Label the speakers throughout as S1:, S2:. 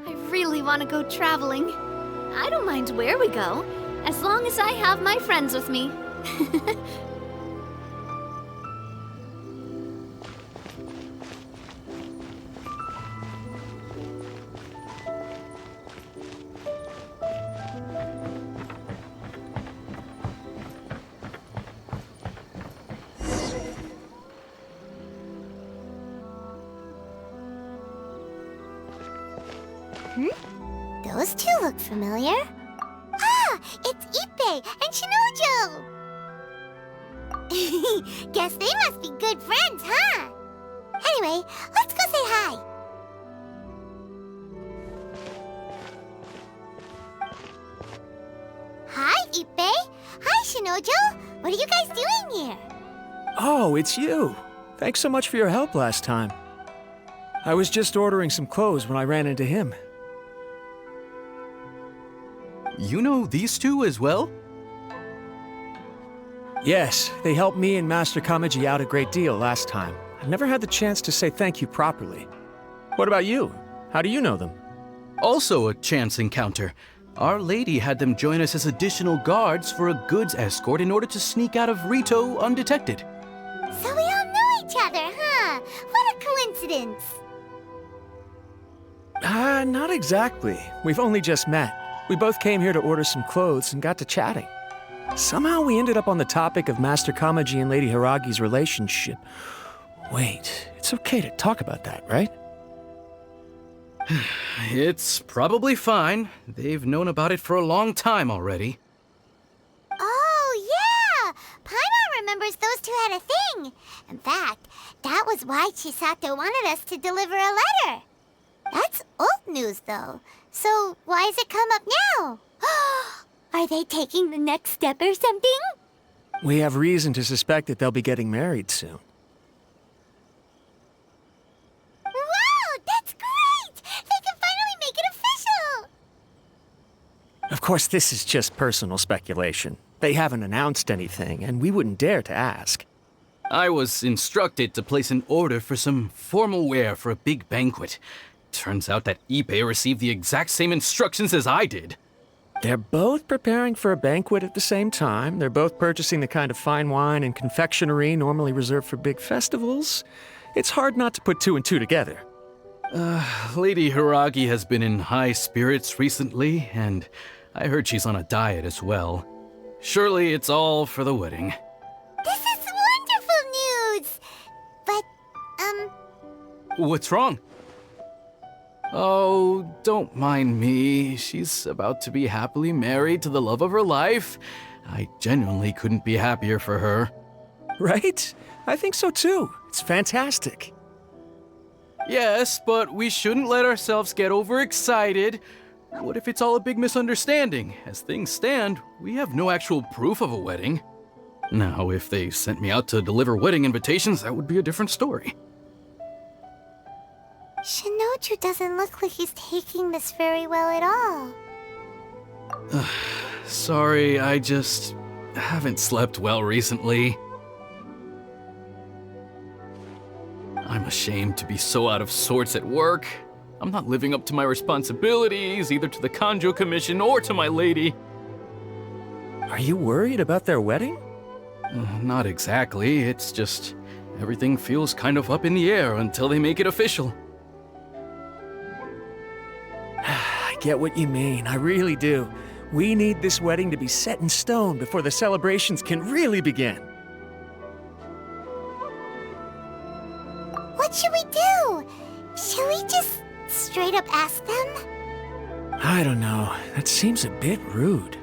S1: I really want to go traveling. I don't mind where we go, as long as I have my friends with me.
S2: Those two look familiar. Ah, it's Ippei and Shinojo! Guess they must be good friends, huh? Anyway, let's go say hi. Hi, Ippei. Hi, Shinojo. What are you guys doing here?
S3: Oh, it's you. Thanks so much for your help last time. I was just ordering some clothes when I ran into him.
S4: You know these two as well?
S3: Yes, they helped me and Master Kamaji out a great deal last time. I never had the chance to say thank you properly. What about you? How do you know them?
S4: Also a chance encounter. Our lady had them join us as additional guards for a goods escort in order to sneak out of Rito undetected.
S2: So we all know each other, huh? What a coincidence.
S3: Not exactly. We've only just met. We both came here to order some clothes and got to chatting. Somehow we ended up on the topic of Master Kamaji and Lady Hiragi's relationship. Wait, it's okay to talk about that, right?
S4: It's probably fine. They've known about it for a long time already.
S2: Oh, yeah! Paimon remembers those two had a thing. In fact, that was why Chisato wanted us to deliver a letter. That's old news, though. So why has it come up now? Are they taking the next step or something?
S3: We have reason to suspect that they'll be getting married soon.
S2: Wow, that's great! They can finally make it official!
S3: Of course, this is just personal speculation. They haven't announced anything, and we wouldn't dare to ask.
S4: I was instructed to place an order for some formal wear for a big banquet. Turns out that Ippei received the exact same instructions as I did.
S3: They're both preparing for a banquet at the same time. They're both purchasing the kind of fine wine and confectionery normally reserved for big festivals. It's hard not to put two and two together.
S4: Lady Hiragi has been in high spirits recently, and I heard she's on a diet as well. Surely it's all for the wedding.
S2: This is wonderful news! But,
S4: What's wrong? Oh, don't mind me. She's about to be happily married to the love of her life. I genuinely couldn't be happier for her.
S3: Right? I think so too. It's fantastic.
S4: Yes, but we shouldn't let ourselves get overexcited. What if it's all a big misunderstanding? As things stand, we have no actual proof of a wedding. Now, if they sent me out to deliver wedding invitations, that would be a different story.
S2: Shinoju doesn't look like he's taking this very well at all.
S4: Sorry, I just haven't slept well recently. I'm ashamed to be so out of sorts at work. I'm not living up to my responsibilities, either to the Kanjo Commission or to my lady.
S3: Are you worried about their wedding?
S4: Not exactly, it's just everything feels kind of up in the air until they make it official.
S3: I get what you mean, I really do. We need this wedding to be set in stone before the celebrations can really begin.
S2: What should we do? Should we just straight up ask them?
S3: I don't know. That seems a bit rude.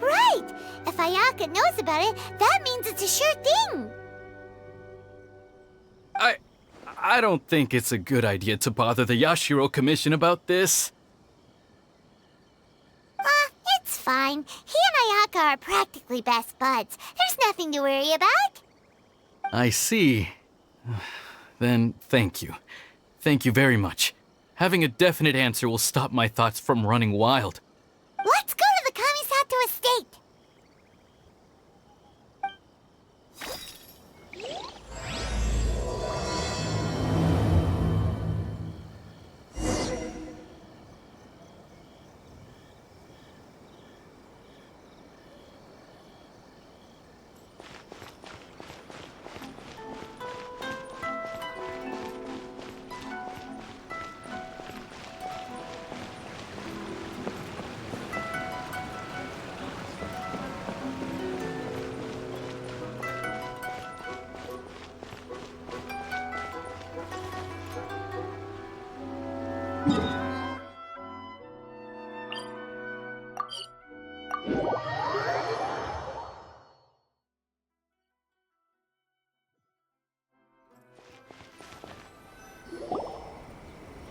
S2: Right! If Ayaka knows about it, that means it's a sure thing!
S4: I don't think it's a good idea to bother the Yashiro Commission about this.
S2: It's fine. He and Ayaka are practically best buds. There's nothing to worry about.
S4: I see. Then thank you. Thank you very much. Having a definite answer will stop my thoughts from running wild.
S2: Let's go to the Kamisato estate!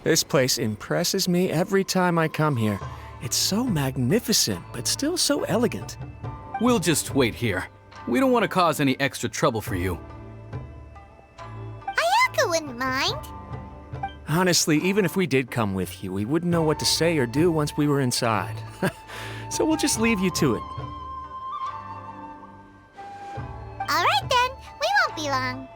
S3: This place impresses me every time I come here. It's so magnificent, but still so elegant.
S4: We'll just wait here. We don't want to cause any extra trouble for you.
S2: Ayaka wouldn't mind.
S3: Honestly, even if we did come with you, we wouldn't know what to say or do once we were inside. So we'll just leave you to it.
S2: Alright then, we won't be long.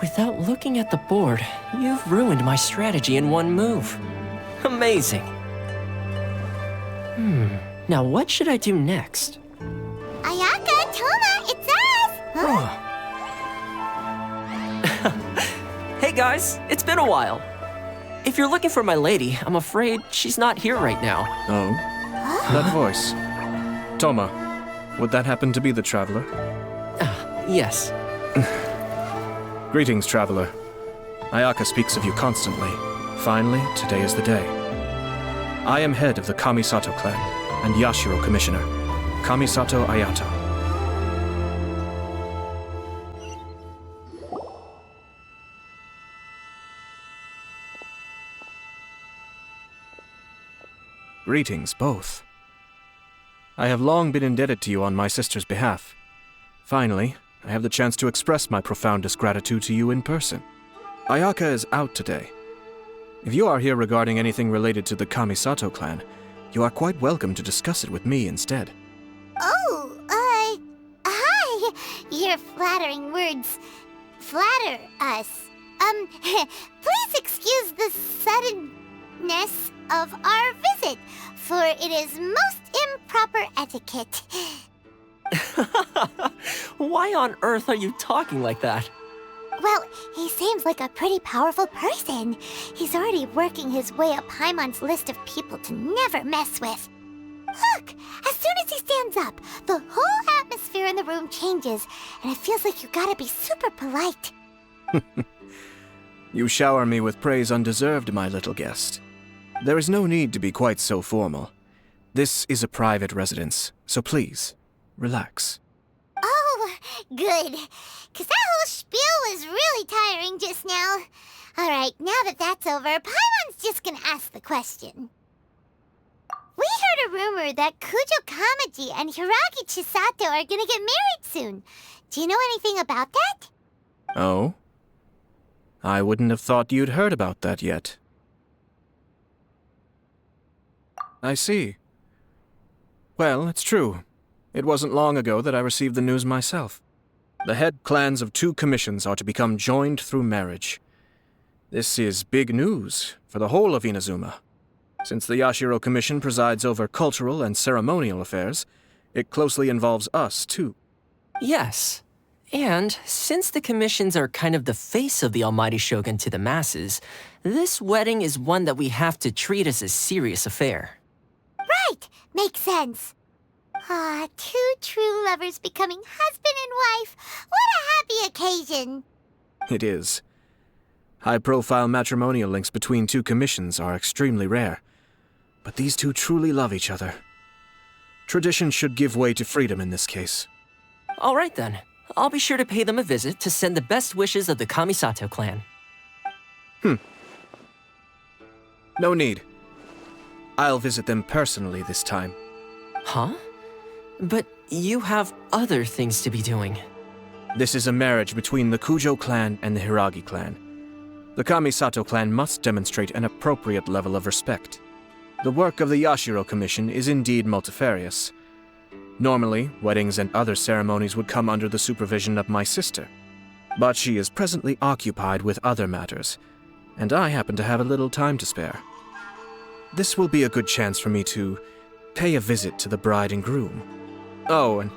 S5: Without looking at the board, you've ruined my strategy in one move. Amazing. Now what should I do next?
S2: Ayaka, Toma, it's us! Huh?
S5: Hey guys, it's been a while. If you're looking for my lady, I'm afraid she's not here right now.
S6: Oh? That voice. Toma, would that happen to be the Traveler?
S5: Yes.
S6: Greetings, Traveler. Ayaka speaks of you constantly. Finally, today is the day. I am head of the Kamisato clan and Yashiro Commissioner, Kamisato Ayato. Greetings, both. I have long been indebted to you on my sister's behalf. Finally, I have the chance to express my profoundest gratitude to you in person. Ayaka is out today. If you are here regarding anything related to the Kamisato clan, you are quite welcome to discuss it with me instead.
S2: Oh, hi! Your flattering words flatter us. Please excuse the suddenness of our visit, for it is most improper etiquette.
S5: Why on earth are you talking like that?
S2: Well, he seems like a pretty powerful person. He's already working his way up Paimon's list of people to never mess with. Look! As soon as he stands up, the whole atmosphere in the room changes, and it feels like you gotta be super polite.
S6: You shower me with praise undeserved, my little guest. There is no need to be quite so formal. This is a private residence, so please, relax.
S2: Oh, Good, because that whole spiel was really tiring just now. Alright, now that that's over, Paimon's just gonna ask the question. We heard a rumor that Kujo Kamaji and Hiragi Chisato are gonna get married soon. Do you know anything about that?
S6: Oh? I wouldn't have thought you'd heard about that yet. I see. Well, it's true. It wasn't long ago that I received the news myself. The head clans of 2 commissions are to become joined through marriage. This is big news for the whole of Inazuma. Since the Yashiro Commission presides over cultural and ceremonial affairs, it closely involves us, too.
S5: Yes. And since the commissions are kind of the face of the Almighty Shogun to the masses, this wedding is one that we have to treat as a serious affair.
S2: Right, makes sense. Ah, 2 true lovers becoming husband and wife. What a happy occasion.
S6: It is. High-profile matrimonial links between 2 commissions are extremely rare. But these 2 truly love each other. Tradition should give way to freedom in this case.
S5: All right then. I'll be sure to pay them a visit to send the best wishes of the Kamisato clan.
S6: No need. I'll visit them personally this time.
S5: Huh? But you have other things to be doing.
S6: This is a marriage between the Kujo clan and the Hiragi clan. The Kamisato clan must demonstrate an appropriate level of respect. The work of the Yashiro Commission is indeed multifarious. Normally, weddings and other ceremonies would come under the supervision of my sister. But she is presently occupied with other matters, and I happen to have a little time to spare. This will be a good chance for me to pay a visit to the bride and groom. Oh, and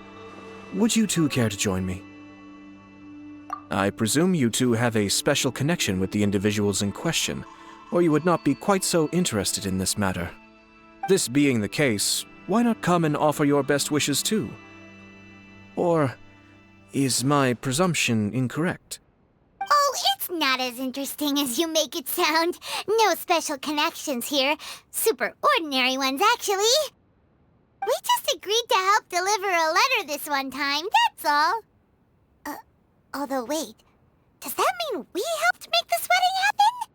S6: would you 2 care to join me? I presume you 2 have a special connection with the individuals in question, or you would not be quite so interested in this matter. This being the case, why not come and offer your best wishes too? Or is my presumption incorrect?
S2: Oh, it's not as interesting as you make it sound. No special connections here. Super ordinary ones, actually. We just agreed to help deliver a letter this one time, that's all. Although wait, does that mean we helped make this wedding happen?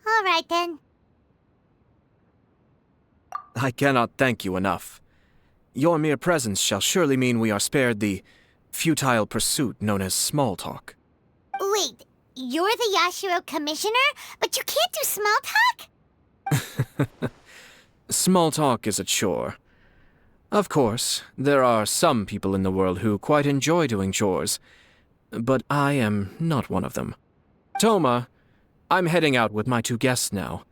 S2: All right then.
S6: I cannot thank you enough. Your mere presence shall surely mean we are spared the futile pursuit known as small talk.
S2: Wait, you're the Yashiro Commissioner, but you can't do small talk?
S6: Small talk is a chore. Of course, there are some people in the world who quite enjoy doing chores, but I am not one of them. Toma, I'm heading out with my 2 guests now.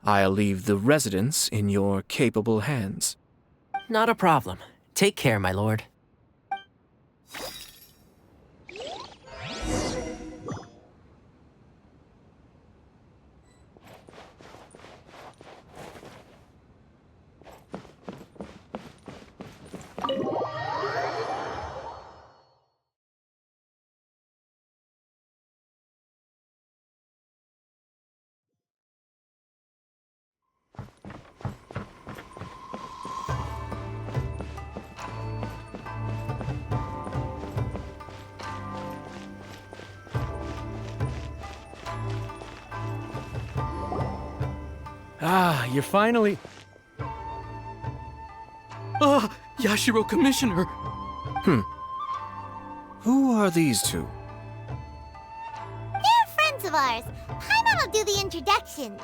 S6: I'll leave the residence in your capable hands.
S5: Not a problem. Take care, my lord.
S3: Ah, you're finally...
S4: Ah, Yashiro Commissioner!
S6: Who are these 2?
S2: They're friends of ours. Paimon will do the introductions.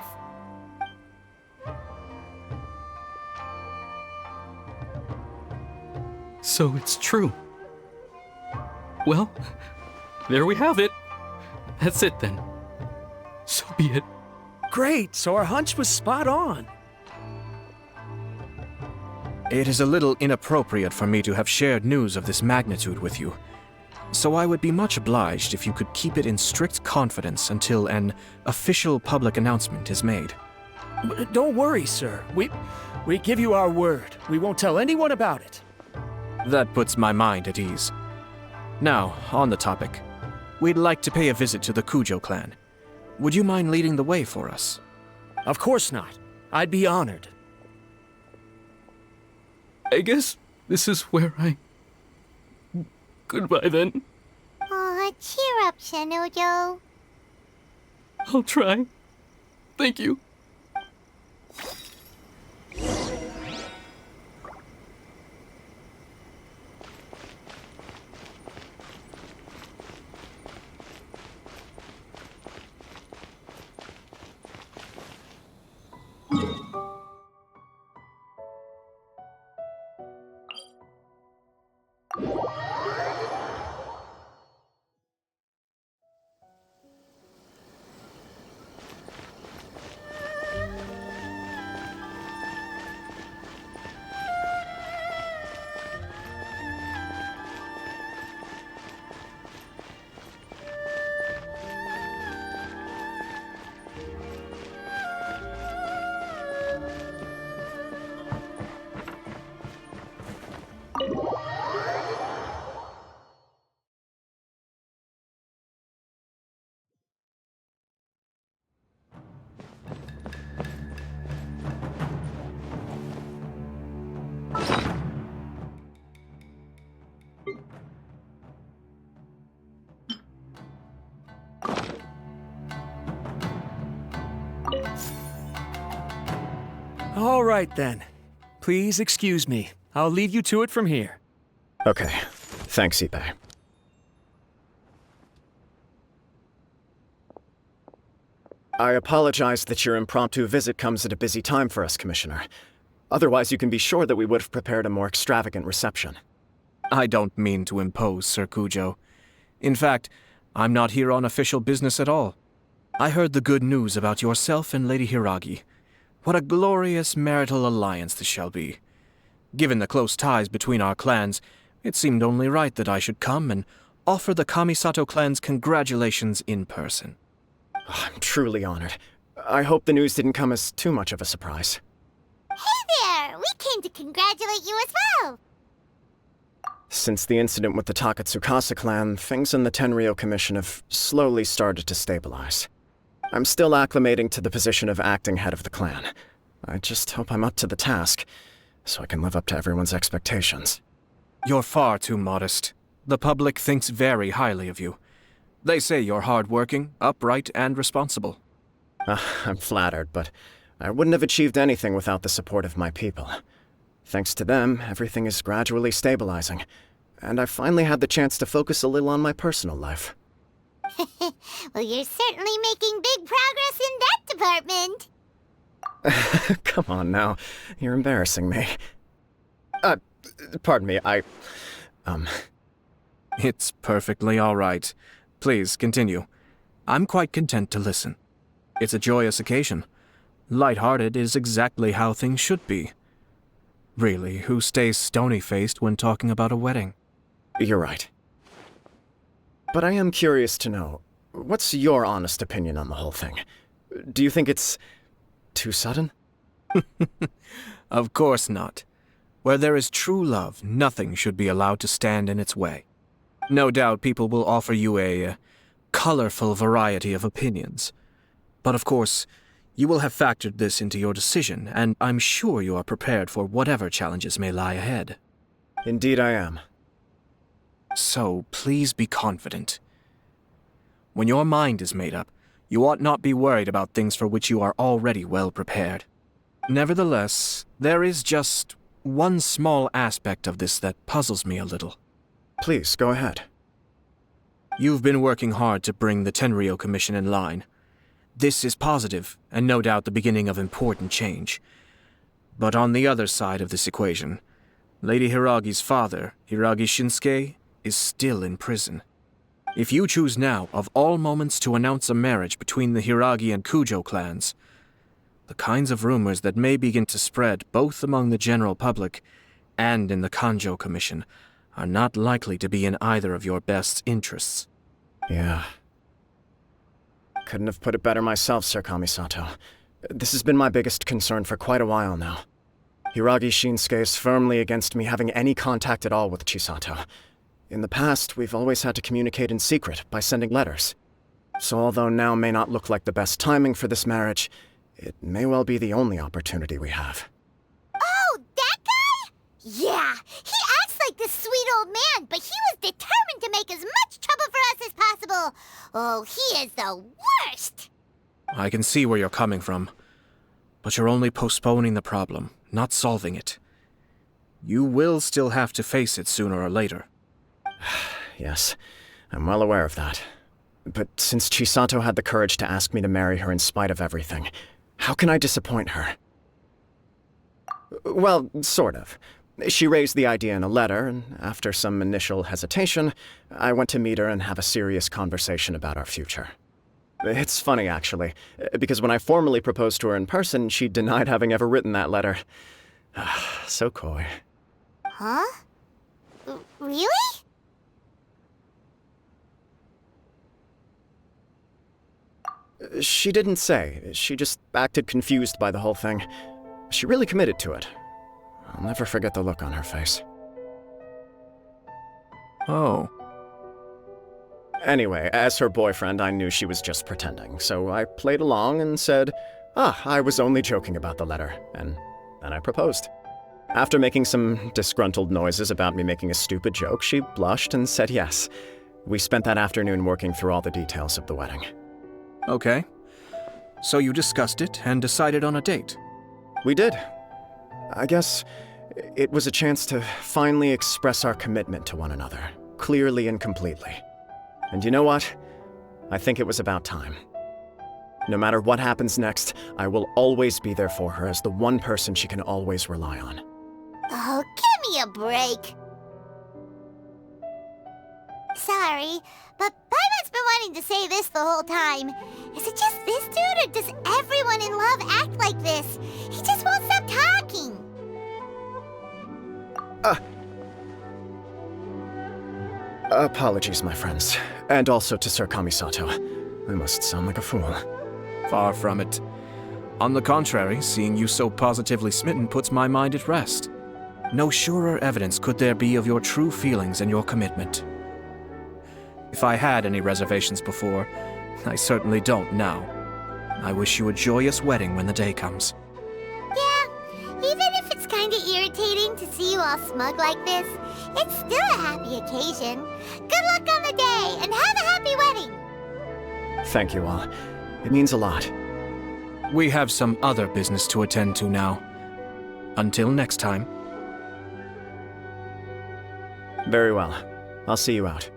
S4: So it's true. Well, there we have it. That's it then. So be it.
S3: Great, so our hunch was spot on.
S6: It is a little inappropriate for me to have shared news of this magnitude with you, so I would be much obliged if you could keep it in strict confidence until an official public announcement is made.
S3: Don't worry, sir. We give you our word. We won't tell anyone about it.
S6: That puts my mind at ease. Now, on the topic. We'd like to pay a visit to the Kujo clan. Would you mind leading the way for us?
S3: Of course not. I'd be honored.
S4: I guess this is where I Goodbye then.
S2: Aw, cheer up, Shinojo.
S4: I'll try. Thank you.
S3: All right, then. Please excuse me. I'll leave you to it from here.
S7: Okay. Thanks, Ippei. I apologize that your impromptu visit comes at a busy time for us, Commissioner. Otherwise, you can be sure that we would have prepared a more extravagant reception.
S6: I don't mean to impose, Sir Kujo. In fact, I'm not here on official business at all. I heard the good news about yourself and Lady Hiragi. What a glorious marital alliance this shall be. Given the close ties between our clans, it seemed only right that I should come and offer the Kamisato clan's congratulations in person.
S7: I'm truly honored. I hope the news didn't come as too much of a surprise.
S2: Hey there! We came to congratulate you as well!
S7: Since the incident with the Takatsukasa clan, things in the Tenryou Commission have slowly started to stabilize. I'm still acclimating to the position of acting head of the clan. I just hope I'm up to the task, so I can live up to everyone's expectations.
S6: You're far too modest. The public thinks very highly of you. They say you're hardworking, upright, and responsible.
S7: I'm flattered, but I wouldn't have achieved anything without the support of my people. Thanks to them, everything is gradually stabilizing, and I've finally had the chance to focus a little on my personal life.
S2: Well, you're certainly making big progress in that department.
S7: Come on now, you're embarrassing me. Pardon me,
S6: It's perfectly all right. Please, continue. I'm quite content to listen. It's a joyous occasion. Light-hearted is exactly how things should be. Really, who stays stony-faced when talking about a wedding?
S7: You're right. But I am curious to know, what's your honest opinion on the whole thing? Do you think it's too sudden?
S6: Of course not. Where there is true love, nothing should be allowed to stand in its way. No doubt people will offer you a colorful variety of opinions. But of course, you will have factored this into your decision, and I'm sure you are prepared for whatever challenges may lie ahead.
S7: Indeed I am.
S6: So please be confident. When your mind is made up, you ought not be worried about things for which you are already well prepared. Nevertheless, there is just one small aspect of this that puzzles me a little.
S7: Please, go ahead.
S6: You've been working hard to bring the Tenryou Commission in line. This is positive, and no doubt the beginning of important change. But on the other side of this equation, Lady Hiragi's father, Hiragi Shinsuke, is still in prison. If you choose now, of all moments, to announce a marriage between the Hiragi and Kujo clans, the kinds of rumors that may begin to spread both among the general public and in the Kanjo Commission are not likely to be in either of your best interests.
S7: Yeah. Couldn't have put it better myself, Sir Kamisato. This has been my biggest concern for quite a while now. Hiragi Shinsuke is firmly against me having any contact at all with Chisato. In the past, we've always had to communicate in secret by sending letters. So although now may not look like the best timing for this marriage, it may well be the only opportunity we have.
S2: Oh, that guy? Yeah, he acts like this sweet old man, but he was determined to make as much trouble for us as possible. Oh, he is the worst!
S6: I can see where you're coming from. But you're only postponing the problem, not solving it. You will still have to face it sooner or later.
S7: Yes, I'm well aware of that. But since Chisato had the courage to ask me to marry her in spite of everything, how can I disappoint her? Well, sort of. She raised the idea in a letter, and after some initial hesitation, I went to meet her and have a serious conversation about our future. It's funny, actually, because when I formally proposed to her in person, she denied having ever written that letter. So coy.
S2: Huh? Really?
S7: She didn't say. She just acted confused by the whole thing. She really committed to it. I'll never forget the look on her face.
S6: Oh.
S7: Anyway, as her boyfriend, I knew she was just pretending, so I played along and said, I was only joking about the letter, and then I proposed. After making some disgruntled noises about me making a stupid joke, she blushed and said yes. We spent that afternoon working through all the details of the wedding.
S6: Okay. So you discussed it and decided on a date?
S7: We did. I guess it was a chance to finally express our commitment to one another, clearly and completely. And you know what? I think it was about time. No matter what happens next, I will always be there for her as the one person she can always rely on.
S2: Oh, give me a break. Sorry, but Paimon's been wanting to say this the whole time. Is it just this dude, or does everyone in love act like this? He just won't stop talking.
S7: Apologies, my friends. And also to Sir Kamisato. I must sound like a fool.
S6: Far from it. On the contrary, seeing you so positively smitten puts my mind at rest. No surer evidence could there be of your true feelings and your commitment. If I had any reservations before, I certainly don't now. I wish you a joyous wedding when the day comes.
S2: Yeah, even if it's kinda irritating to see you all smug like this, it's still a happy occasion. Good luck on the day, and have a happy wedding!
S7: Thank you all. It means a lot.
S6: We have some other business to attend to now. Until next time.
S7: Very well. I'll see you out.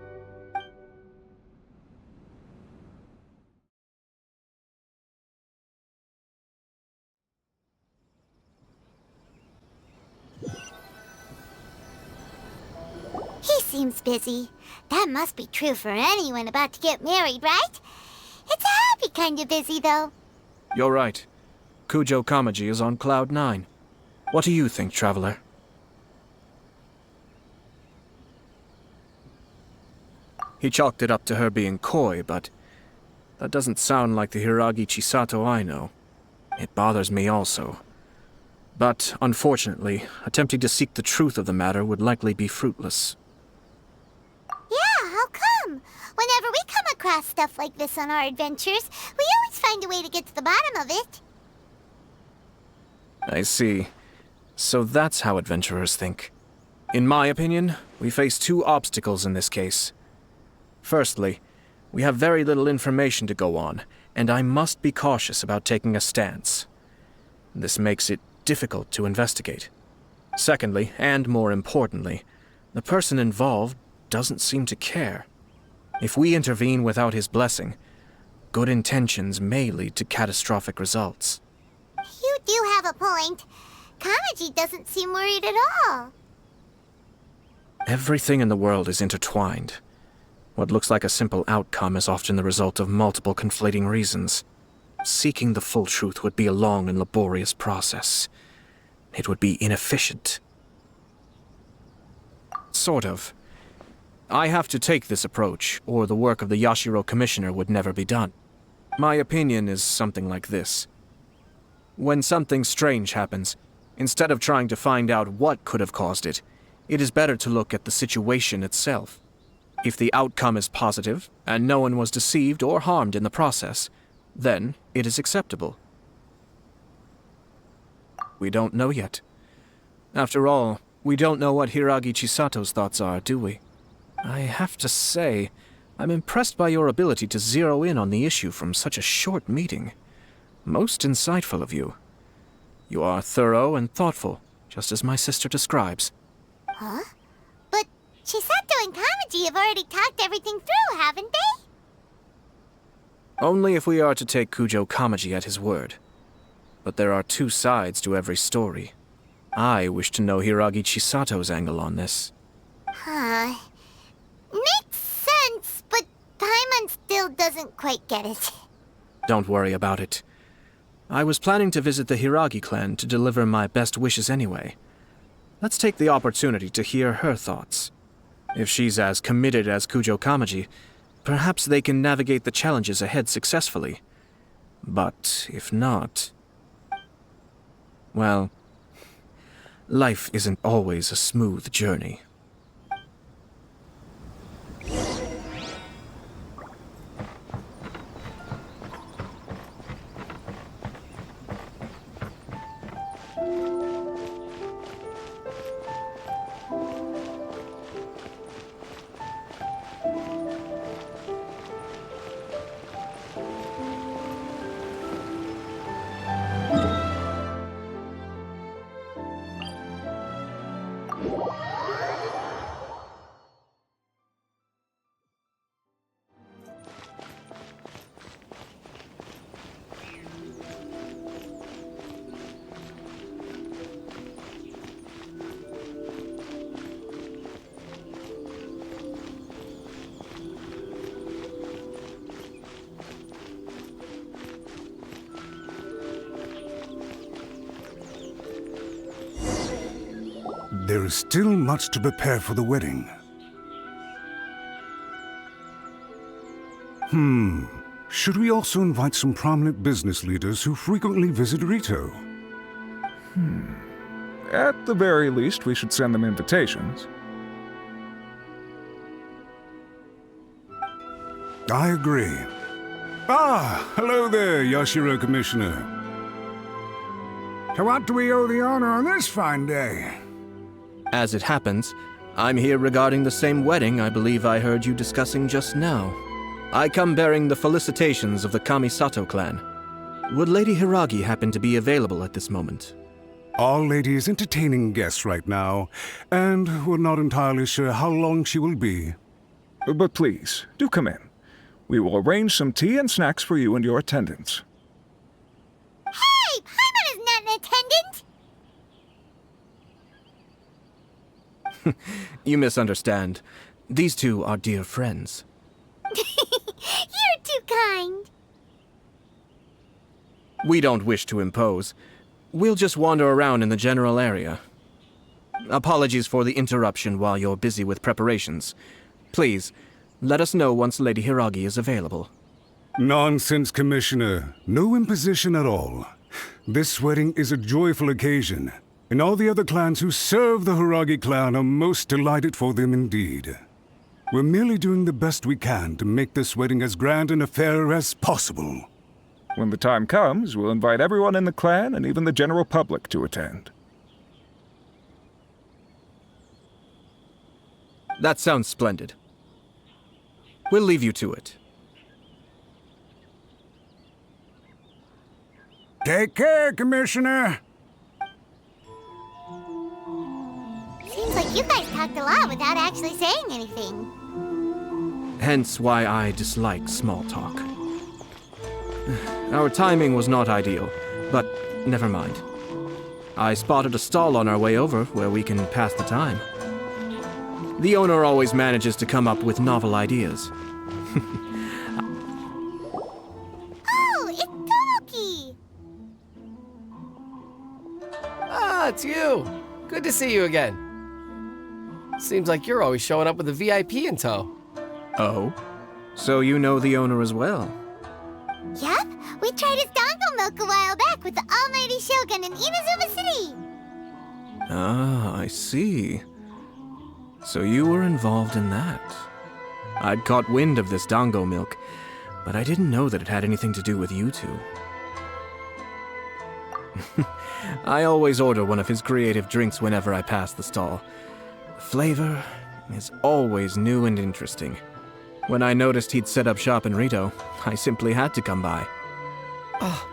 S2: He seems busy. That must be true for anyone about to get married, right? It's a happy kind of busy, though.
S6: You're right. Kujo Kamaji is on Cloud 9. What do you think, Traveler? He chalked it up to her being coy, but that doesn't sound like the Hiragi Chisato I know. It bothers me also. But, unfortunately, attempting to seek the truth of the matter would likely be fruitless.
S2: Yeah, how come? Whenever we come across stuff like this on our adventures, we always find a way to get to the bottom of it.
S6: I see. So that's how adventurers think. In my opinion, we face two obstacles in this case. Firstly, we have very little information to go on, and I must be cautious about taking a stance. This makes it difficult to investigate. Secondly, and more importantly, the person involved doesn't seem to care. If we intervene without his blessing, good intentions may lead to catastrophic results.
S2: You do have a point. Kamaji doesn't seem worried at all.
S6: Everything in the world is intertwined. What looks like a simple outcome is often the result of multiple conflating reasons. Seeking the full truth would be a long and laborious process. It would be inefficient. Sort of. I have to take this approach, or the work of the Yashiro Commissioner would never be done. My opinion is something like this. When something strange happens, instead of trying to find out what could have caused it, it is better to look at the situation itself. If the outcome is positive, and no one was deceived or harmed in the process, then it is acceptable. We don't know yet. After all, We don't know what Hiragi Chisato's thoughts are, do we? I have to say, I'm impressed by your ability to zero in on the issue from such a short meeting. Most insightful of you. You are thorough and thoughtful, just as my sister describes.
S2: Huh? But Chisato and Kamaji have already talked everything through, haven't they?
S6: Only if we are to take Kujo Kamaji at his word. But there are two sides to every story. I wish to know Hiragi Chisato's angle on this.
S2: Huh. Makes sense, but Paimon still doesn't quite get it.
S6: Don't worry about it. I was planning to visit the Hiragi clan to deliver my best wishes anyway. Let's take the opportunity to hear her thoughts. If she's as committed as Kujo Kamaji, perhaps they can navigate the challenges ahead successfully. But if not... well, life isn't always a smooth journey.
S8: There is still much to prepare for the wedding. Should we also invite some prominent business leaders who frequently visit Rito?
S9: At the very least, we should send them invitations.
S8: I agree. Ah, hello there, Yashiro Commissioner. To what do we owe the honor on this fine day?
S6: As it happens, I'm here regarding the same wedding I believe I heard you discussing just now. I come bearing the felicitations of the Kamisato clan. Would Lady Hiragi happen to be available at this moment?
S8: Our lady is entertaining guests right now, and we're not entirely sure how long she will be.
S9: But please, do come in. We will arrange some tea and snacks for you and your attendants.
S2: Hey! Paimon is not an attendant!
S6: You misunderstand. These two are dear friends.
S2: You're too kind.
S6: We don't wish to impose. We'll just wander around in the general area. Apologies for the interruption while you're busy with preparations. Please, let us know once Lady Hiragi is available.
S8: Nonsense, Commissioner. No imposition at all. This wedding is a joyful occasion, and all the other clans who serve the Hiragi clan are most delighted for them indeed. We're merely doing the best we can to make this wedding as grand an affair as possible.
S9: When the time comes, we'll invite everyone in the clan and even the general public to attend.
S6: That sounds splendid. We'll leave you to it.
S8: Take care, Commissioner.
S2: Seems like you guys talked a lot without actually saying anything.
S6: Hence why I dislike small talk. Our timing was not ideal, but never mind. I spotted a stall on our way over where we can pass the time. The owner always manages to come up with novel ideas.
S2: Oh, it's Tomoki!
S10: Ah, it's you. Good to see you again. Seems like you're always showing up with a VIP in tow.
S6: Oh? So you know the owner as well?
S2: Yup, we tried his dango milk a while back with the almighty Shogun in Inazuma City.
S6: Ah, I see. So you were involved in that. I'd caught wind of this dango milk, but I didn't know that it had anything to do with you two. I always order one of his creative drinks whenever I pass the stall. The flavor is always new and interesting. When I noticed he'd set up shop in Rito, I simply had to come by.
S10: Oh,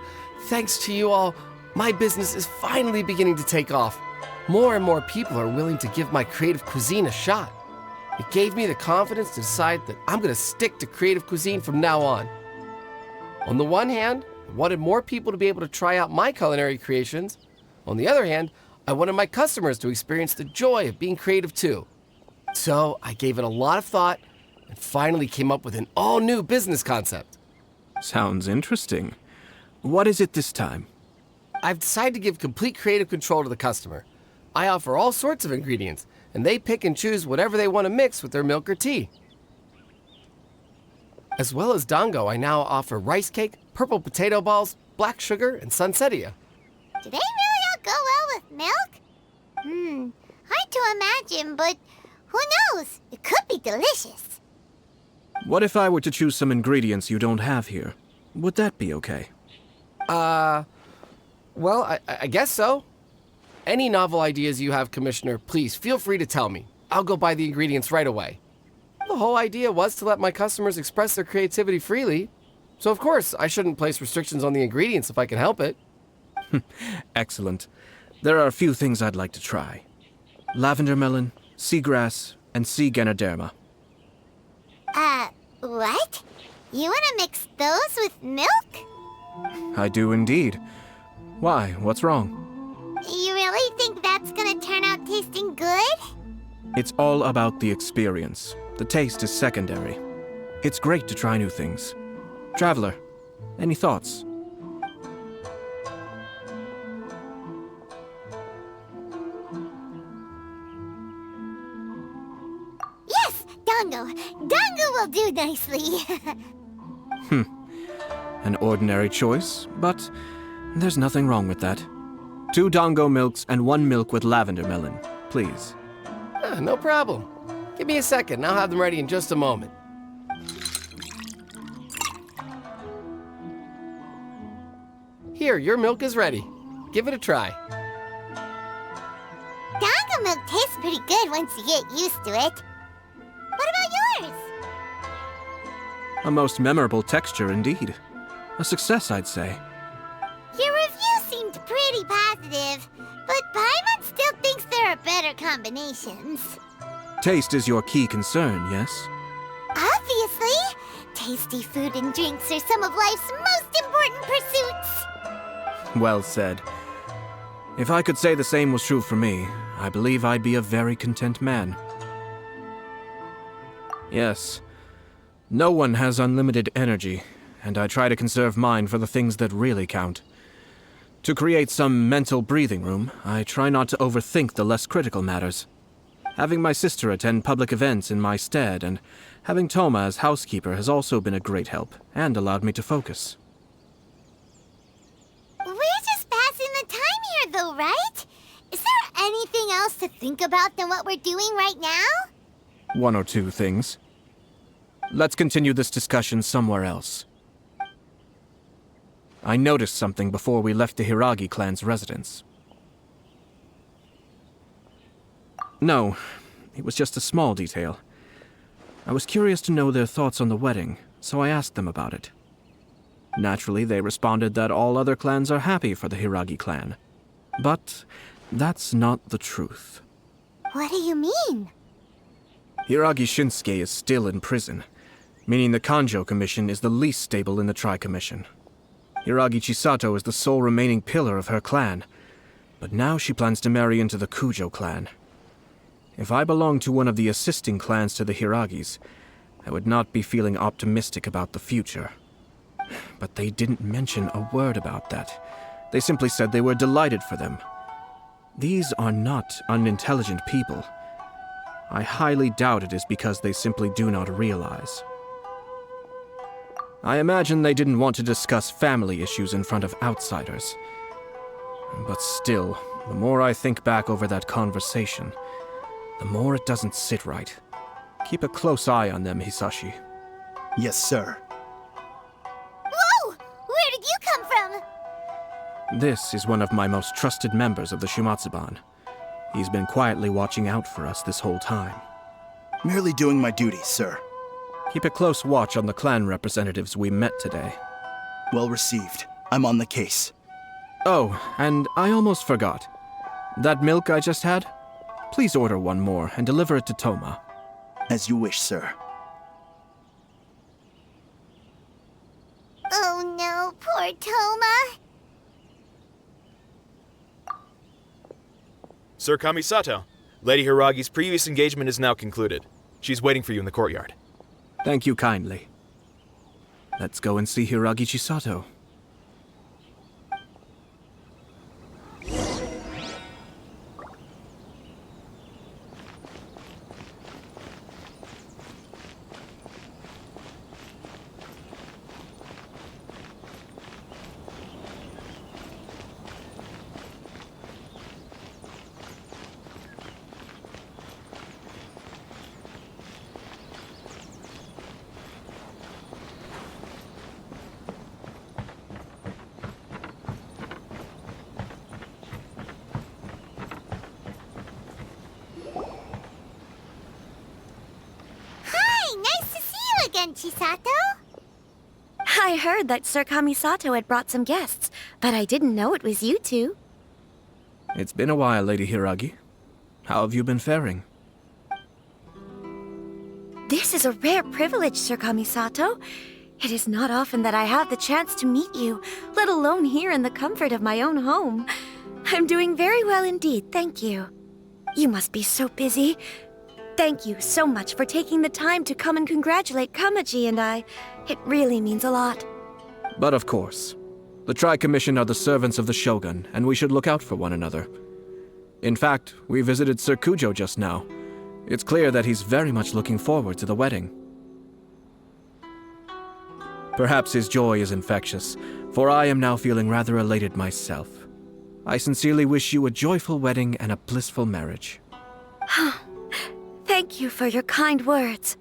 S10: thanks to you all, my business is finally beginning to take off. More and more people are willing to give my creative cuisine a shot. It gave me the confidence to decide that I'm going to stick to creative cuisine from now on. On the one hand, I wanted more people to be able to try out my culinary creations. On the other hand, I wanted my customers to experience the joy of being creative too. So I gave it a lot of thought and finally came up with an all-new business concept.
S6: Sounds interesting. What is it this time?
S10: I've decided to give complete creative control to the customer. I offer all sorts of ingredients, and they pick and choose whatever they want to mix with their milk or tea. As well as dango, I now offer rice cake, purple potato balls, black sugar, and sunsettia.
S2: Do they really all go well with milk? Hard to imagine, but who knows? It could be delicious.
S6: What if I were to choose some ingredients you don't have here? Would that be okay?
S10: Well, I guess so. Any novel ideas you have, Commissioner, please feel free to tell me. I'll go buy the ingredients right away. The whole idea was to let my customers express their creativity freely. So of course, I shouldn't place restrictions on the ingredients if I can help it.
S6: Excellent. There are a few things I'd like to try. Lavender melon, seagrass, and sea ganoderma.
S2: What? You want to mix those with milk?
S6: I do indeed. Why? What's wrong?
S2: You really think that's gonna turn out tasting good?
S6: It's all about the experience. The taste is secondary. It's great to try new things. Traveler, any thoughts?
S2: Yes, Dango. Dango will do nicely.
S6: An ordinary choice, but there's nothing wrong with that. 2 dango milks and 1 milk with lavender melon, please.
S10: No problem. Give me a second, I'll have them ready in just a moment. Here, your milk is ready. Give it a try.
S2: Dango milk tastes pretty good once you get used to it. What about yours?
S6: A most memorable texture indeed. A success, I'd say.
S2: Your review seemed pretty positive, but Paimon still thinks there are better combinations.
S6: Taste is your key concern, yes?
S2: Obviously! Tasty food and drinks are some of life's most important pursuits.
S6: Well said. If I could say the same was true for me, I believe I'd be a very content man. Yes. No one has unlimited energy, and I try to conserve mine for the things that really count. To create some mental breathing room, I try not to overthink the less critical matters. Having my sister attend public events in my stead and having Toma as housekeeper has also been a great help and allowed me to focus.
S2: We're just passing the time here though, right? Is there anything else to think about than what we're doing right now?
S6: 1 or 2 things. Let's continue this discussion somewhere else. I noticed something before we left the Hiragi clan's residence. No, it was just a small detail. I was curious to know their thoughts on the wedding, so I asked them about it. Naturally, they responded that all other clans are happy for the Hiragi clan. But that's not the truth.
S2: What do you mean?
S6: Hiragi Shinsuke is still in prison, meaning the Kanjo Commission is the least stable in the Tri-Commission. Hiragi Chisato is the sole remaining pillar of her clan, but now she plans to marry into the Kujo clan. If I belonged to one of the assisting clans to the Hiragis, I would not be feeling optimistic about the future. But they didn't mention a word about that. They simply said they were delighted for them. These are not unintelligent people. I highly doubt it is because they simply do not realize. I imagine they didn't want to discuss family issues in front of outsiders. But still, the more I think back over that conversation, the more it doesn't sit right. Keep a close eye on them, Hisashi.
S11: Yes, sir.
S2: Whoa! Where did you come from?
S6: This is one of my most trusted members of the Shimatsuban. He's been quietly watching out for us this whole time.
S11: Merely doing my duty, sir.
S6: Keep a close watch on the clan representatives we met today.
S11: Well received. I'm on the case.
S6: Oh, and I almost forgot. That milk I just had? Please order one more and deliver it to Toma.
S11: As you wish, sir.
S2: Oh no, poor Toma.
S12: Sir Kamisato, Lady Hiragi's previous engagement is now concluded. She's waiting for you in the courtyard.
S6: Thank you kindly. Let's go and see Hiragi Chisato.
S2: Chisato?
S1: I heard that Sir Kamisato had brought some guests, but I didn't know it was you two.
S6: It's been a while, Lady Hiragi. How have you been faring?
S1: This is a rare privilege, Sir Kamisato. It is not often that I have the chance to meet you, let alone here in the comfort of my own home. I'm doing very well indeed, thank you. You must be so busy. Thank you so much for taking the time to come and congratulate Kamaji and I. It really means a lot.
S6: But of course. The Tri-Commission are the servants of the Shogun, and we should look out for one another. In fact, we visited Sir Kujo just now. It's clear that he's very much looking forward to the wedding. Perhaps his joy is infectious, for I am now feeling rather elated myself. I sincerely wish you a joyful wedding and a blissful marriage.
S1: Thank you for your kind words.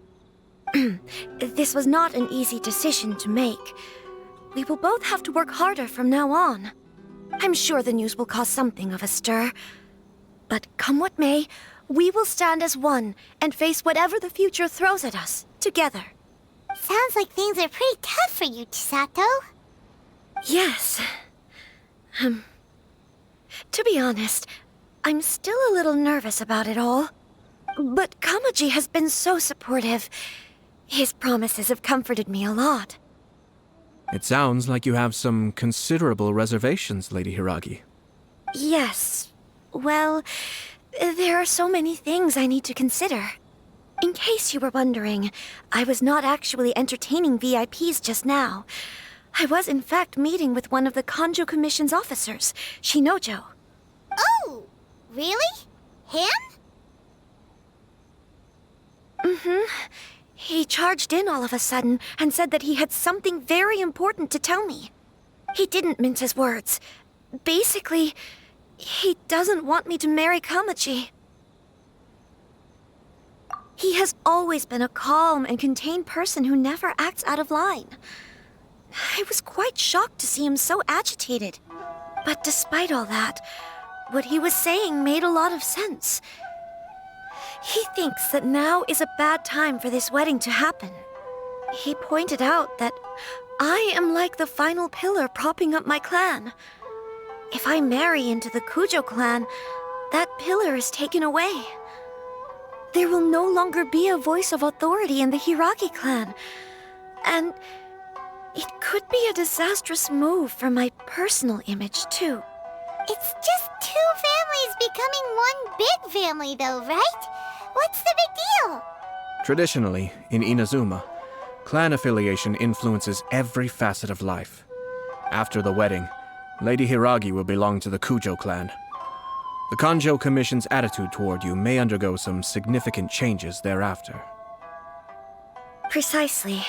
S1: This was not an easy decision to make. We will both have to work harder from now on. I'm sure the news will cause something of a stir. But come what may, we will stand as one and face whatever the future throws at us, together.
S2: Sounds like things are pretty tough for you, Chisato.
S1: Yes. To be honest, I'm still a little nervous about it all. But Kamaji has been so supportive. His promises have comforted me a lot.
S6: It sounds like you have some considerable reservations, Lady Hiragi.
S1: Yes. Well, there are so many things I need to consider. In case you were wondering, I was not actually entertaining VIPs just now. I was in fact meeting with one of the Kanjo Commission's officers, Shinojo.
S2: Oh, really? Him?
S1: He charged in all of a sudden and said that he had something very important to tell me. He didn't mince his words. Basically, he doesn't want me to marry Kamaji. He has always been a calm and contained person who never acts out of line. I was quite shocked to see him so agitated. But despite all that, what he was saying made a lot of sense. He thinks that now is a bad time for this wedding to happen. He pointed out that I am like the final pillar propping up my clan. If I marry into the Kujo clan, that pillar is taken away. There will no longer be a voice of authority in the Hiragi clan. And it could be a disastrous move for my personal image, too.
S2: It's just two families becoming one big family, though, right? What's the big deal?
S6: Traditionally, in Inazuma, clan affiliation influences every facet of life. After the wedding, Lady Hiragi will belong to the Kujo clan. The Kanjo Commission's attitude toward you may undergo some significant changes thereafter.
S1: Precisely.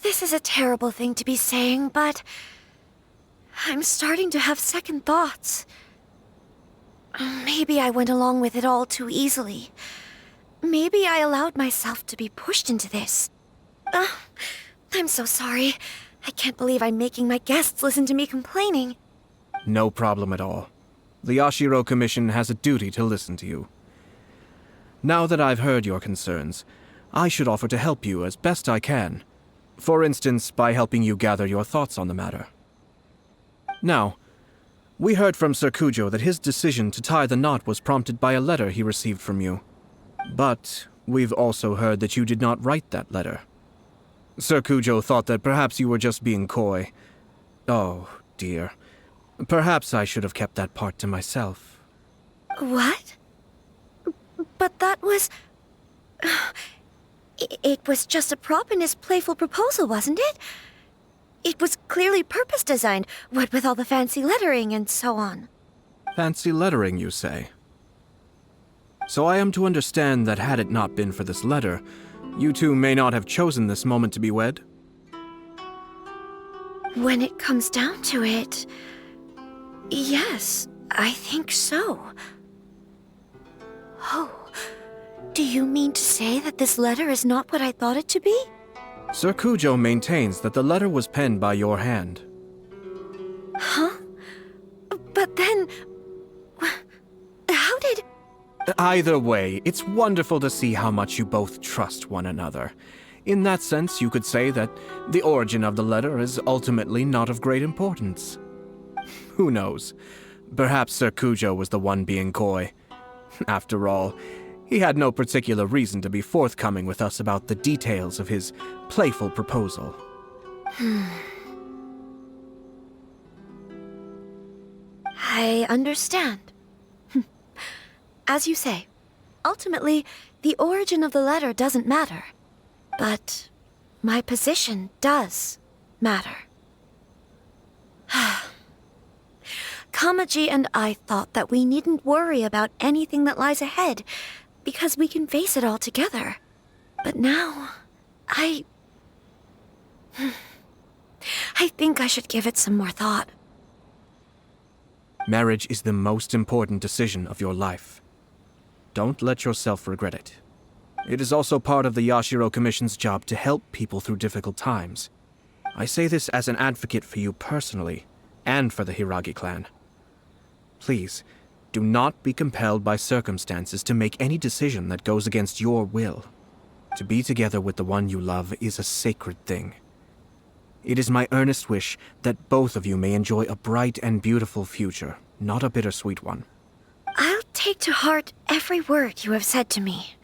S1: This is a terrible thing to be saying, but I'm starting to have second thoughts. Maybe I went along with it all too easily. Maybe I allowed myself to be pushed into this. I'm so sorry. I can't believe I'm making my guests listen to me complaining.
S6: No problem at all. The Yashiro Commission has a duty to listen to you. Now that I've heard your concerns, I should offer to help you as best I can. For instance, by helping you gather your thoughts on the matter. Now, we heard from Sir Kujo that his decision to tie the knot was prompted by a letter he received from you. But we've also heard that you did not write that letter. Sir Kujo thought that perhaps you were just being coy. Oh, dear. Perhaps I should have kept that part to myself.
S1: What? But that was... It was just a prop in his playful proposal, wasn't it? It was clearly purpose-designed, what with all the fancy lettering and so on.
S6: Fancy lettering, you say? So I am to understand that had it not been for this letter, you two may not have chosen this moment to be wed?
S1: When it comes down to it... Yes, I think so. Oh, do you mean to say that this letter is not what I thought it to be?
S6: Sir Kujo maintains that the letter was penned by your hand.
S1: Huh? But then... How did...
S6: Either way, it's wonderful to see how much you both trust one another. In that sense, you could say that the origin of the letter is ultimately not of great importance. Who knows? Perhaps Sir Kujo was the one being coy. After all, he had no particular reason to be forthcoming with us about the details of his playful proposal.
S1: I understand. As you say, ultimately, the origin of the letter doesn't matter. But my position does matter. Kamaji and I thought that we needn't worry about anything that lies ahead, because we can face it all together. But now, I think I should give it some more thought.
S6: Marriage is the most important decision of your life. Don't let yourself regret it. It is also part of the Yashiro Commission's job to help people through difficult times. I say this as an advocate for you personally, and for the Hiragi clan. Please, do not be compelled by circumstances to make any decision that goes against your will. To be together with the one you love is a sacred thing. It is my earnest wish that both of you may enjoy a bright and beautiful future, not a bittersweet one.
S1: I'll take to heart every word you have said to me.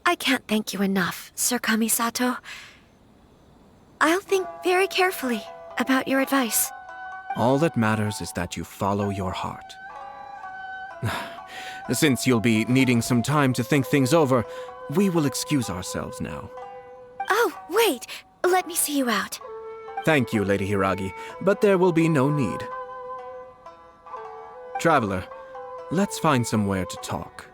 S1: I can't thank you enough, Sir Kamisato. I'll think very carefully about your advice.
S6: All that matters is that you follow your heart. Since you'll be needing some time to think things over, we will excuse ourselves now.
S1: Oh, wait! Let me see you out.
S6: Thank you, Lady Hiragi, but there will be no need. Traveler, let's find somewhere to talk.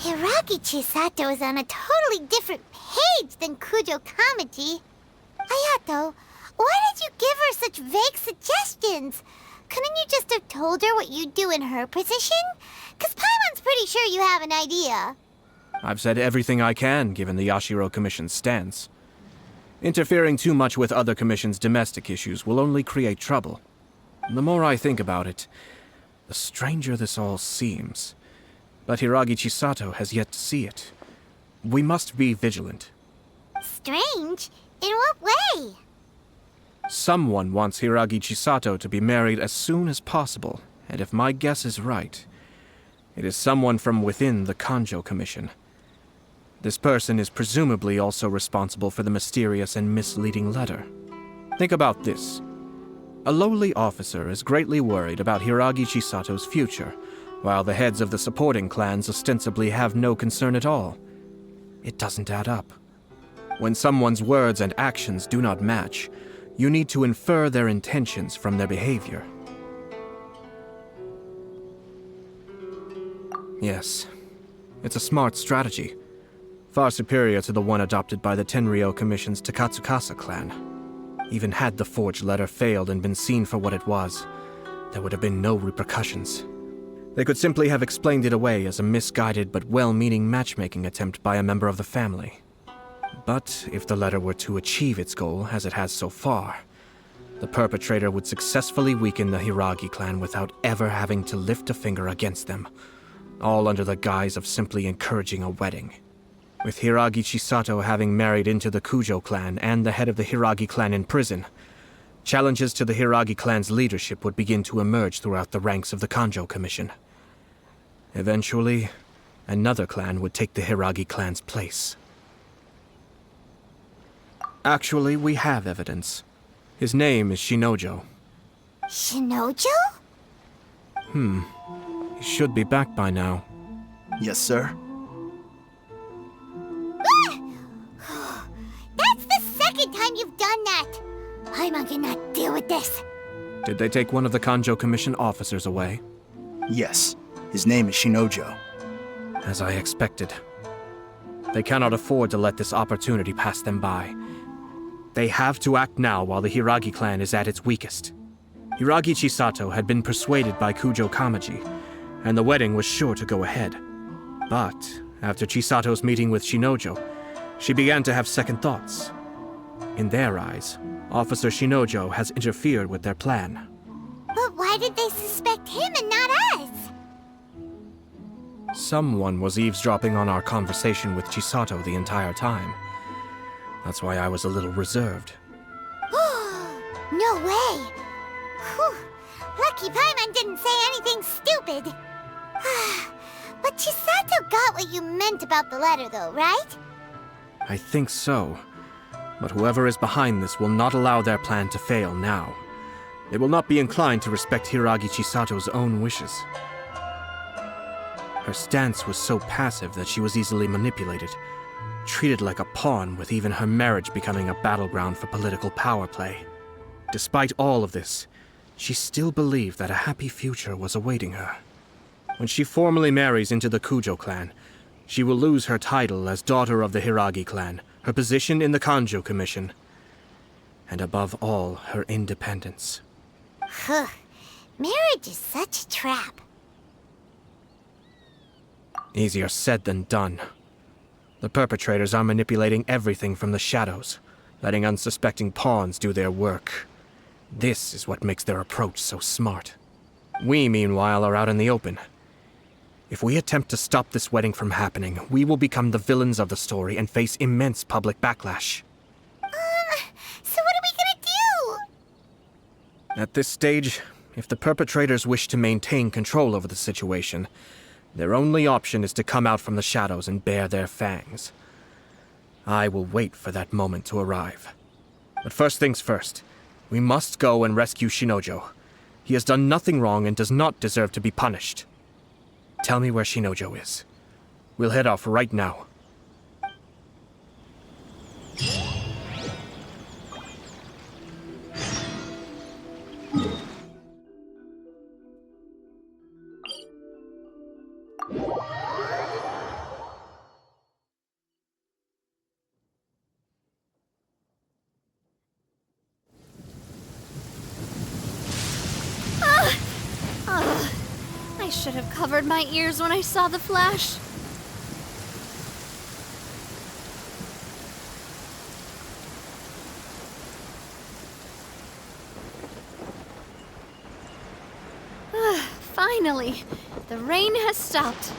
S2: Hiragi Chisato is on a totally different page than Kujo Kamaji. Ayato, why did you give her such vague suggestions? Couldn't you just have told her what you'd do in her position? 'Cause Paimon's pretty sure you have an idea.
S6: I've said everything I can, given the Yashiro Commission's stance. Interfering too much with other commissions' domestic issues will only create trouble. The more I think about it, the stranger this all seems. But Hiragi Chisato has yet to see it. We must be vigilant.
S2: Strange? In what way?
S6: Someone wants Hiragi Chisato to be married as soon as possible, and if my guess is right, it is someone from within the Kanjo Commission. This person is presumably also responsible for the mysterious and misleading letter. Think about this. A lowly officer is greatly worried about Hiragi Chisato's future, while the heads of the supporting clans ostensibly have no concern at all. It doesn't add up. When someone's words and actions do not match, you need to infer their intentions from their behavior. Yes, it's a smart strategy, far superior to the one adopted by the Tenryou Commission's Takatsukasa clan. Even had the forged letter failed and been seen for what it was, there would have been no repercussions. They could simply have explained it away as a misguided but well-meaning matchmaking attempt by a member of the family. But if the letter were to achieve its goal, as it has so far, the perpetrator would successfully weaken the Hiragi clan without ever having to lift a finger against them, all under the guise of simply encouraging a wedding. With Hiragi Chisato having married into the Kujo clan and the head of the Hiragi clan in prison, challenges to the Hiragi clan's leadership would begin to emerge throughout the ranks of the Kanjo Commission. Eventually, another clan would take the Hiragi clan's place. Actually, we have evidence. His name is Shinojo.
S2: Shinojo?
S6: He should be back by now.
S11: Yes, sir.
S2: That's the second time you've done that! Paimon cannot deal with this.
S6: Did they take one of the Kanjo Commission officers away?
S11: Yes. His name is Shinojo.
S6: As I expected. They cannot afford to let this opportunity pass them by. They have to act now while the Hiragi clan is at its weakest. Hiragi Chisato had been persuaded by Kujo Kamaji, and the wedding was sure to go ahead. But after Chisato's meeting with Shinojo, she began to have second thoughts. In their eyes, Officer Shinojo has interfered with their plan.
S2: But why did they suspect him and not us?
S6: Someone was eavesdropping on our conversation with Chisato the entire time. That's why I was a little reserved.
S2: No way! Whew. Lucky Paimon didn't say anything stupid. But Chisato got what you meant about the letter though, right?
S6: I think so. But whoever is behind this will not allow their plan to fail now. They will not be inclined to respect Hiragi Chisato's own wishes. Her stance was so passive that she was easily manipulated, treated like a pawn, with even her marriage becoming a battleground for political power play. Despite all of this, she still believed that a happy future was awaiting her. When she formally marries into the Kujo clan, she will lose her title as daughter of the Hiragi clan, her position in the Kanjo Commission, and above all, her independence.
S2: Marriage is such a trap.
S6: Easier said than done. The perpetrators are manipulating everything from the shadows, letting unsuspecting pawns do their work. This is what makes their approach so smart. We, meanwhile, are out in the open. If we attempt to stop this wedding from happening, we will become the villains of the story and face immense public backlash.
S2: So what are we gonna do?
S6: At this stage, if the perpetrators wish to maintain control over the situation, their only option is to come out from the shadows and bare their fangs. I will wait for that moment to arrive. But first things first, we must go and rescue Shinojo. He has done nothing wrong and does not deserve to be punished. Tell me where Shinojo is. We'll head off right now.
S13: I should have covered my ears when I saw the flash. Finally, the rain has stopped.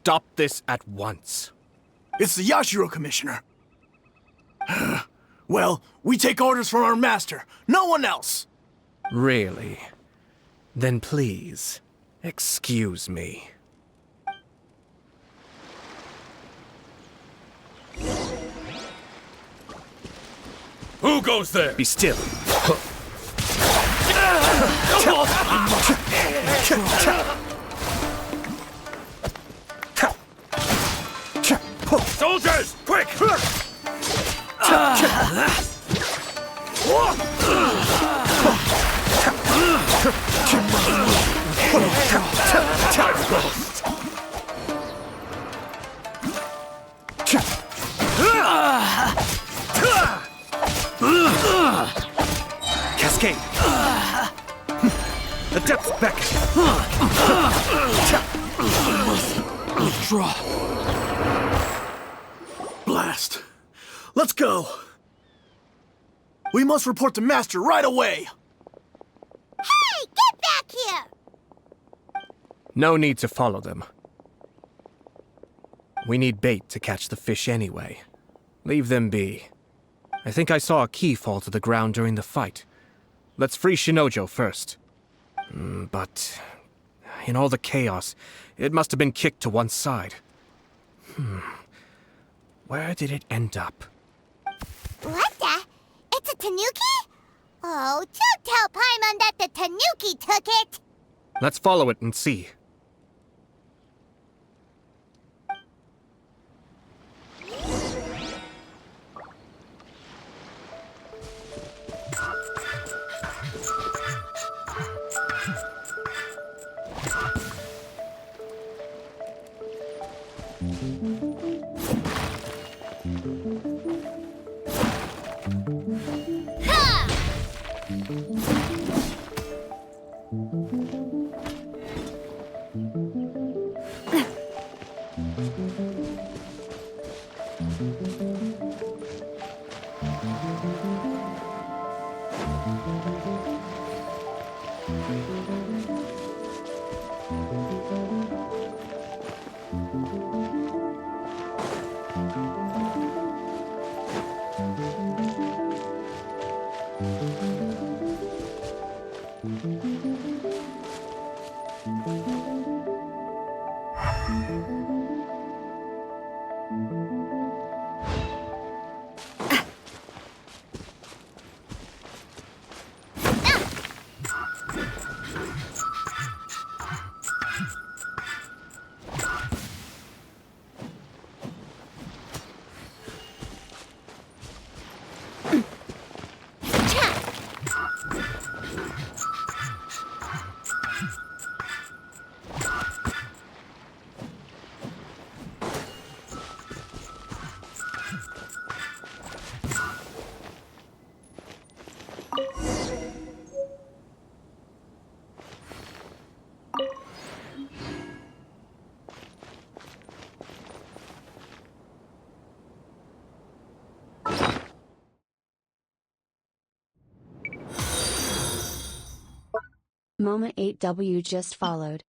S6: stop this at once.
S11: It's the Yashiro Commissioner. Well, we take orders from our master, no one else.
S6: Really? Then please, excuse me.
S12: Who goes there?
S6: Be still.
S12: Soldiers, quick!
S6: Cascade. The depths beckon.
S11: Withdraw. Blast. Let's go. We must report to Master right away.
S2: Hey, get back here!
S6: No need to follow them. We need bait to catch the fish anyway. Leave them be. I think I saw a key fall to the ground during the fight. Let's free Shinojo first. But in all the chaos, it must have been kicked to one side. Where did it end up?
S2: What the? It's a tanuki? Oh, don't tell Paimon that the tanuki took it!
S6: Let's follow it and see.
S14: Moment 8W just followed.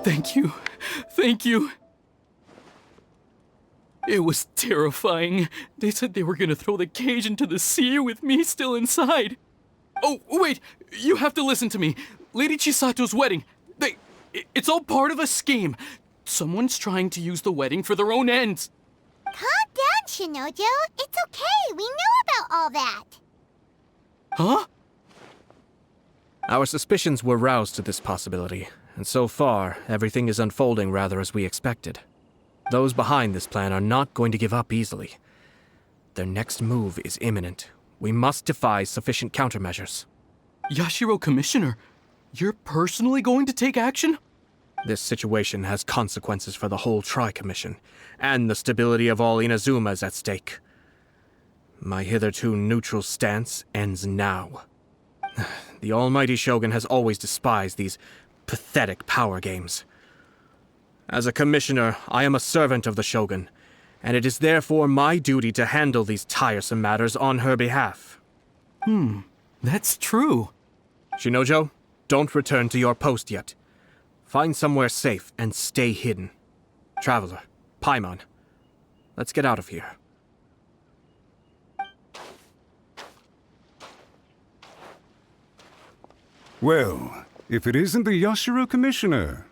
S4: Thank you. Thank you. It was terrifying. They said they were gonna throw the cage into the sea with me still inside. Oh, wait! You have to listen to me. Lady Chisato's wedding. It's all part of a scheme. Someone's trying to use the wedding for their own ends.
S2: Calm down, Shinojo. It's okay. We knew about all that.
S4: Huh?
S6: Our suspicions were roused to this possibility, and so far, everything is unfolding rather as we expected. Those behind this plan are not going to give up easily. Their next move is imminent. We must devise sufficient countermeasures.
S4: Yashiro Commissioner, You're personally going to take action?
S3: This situation has consequences for the whole Tri-Commission, and the stability of all Inazuma is at stake. My hitherto neutral stance ends now. The almighty Shogun has always despised these pathetic power games. As a commissioner, I am a servant of the Shogun, and it is therefore my duty to handle these tiresome matters on her behalf.
S4: That's true.
S3: Shinojo, don't return to your post yet. Find somewhere safe and stay hidden. Traveler, Paimon, let's get out of here.
S8: Well, if it isn't the Yashiro Commissioner.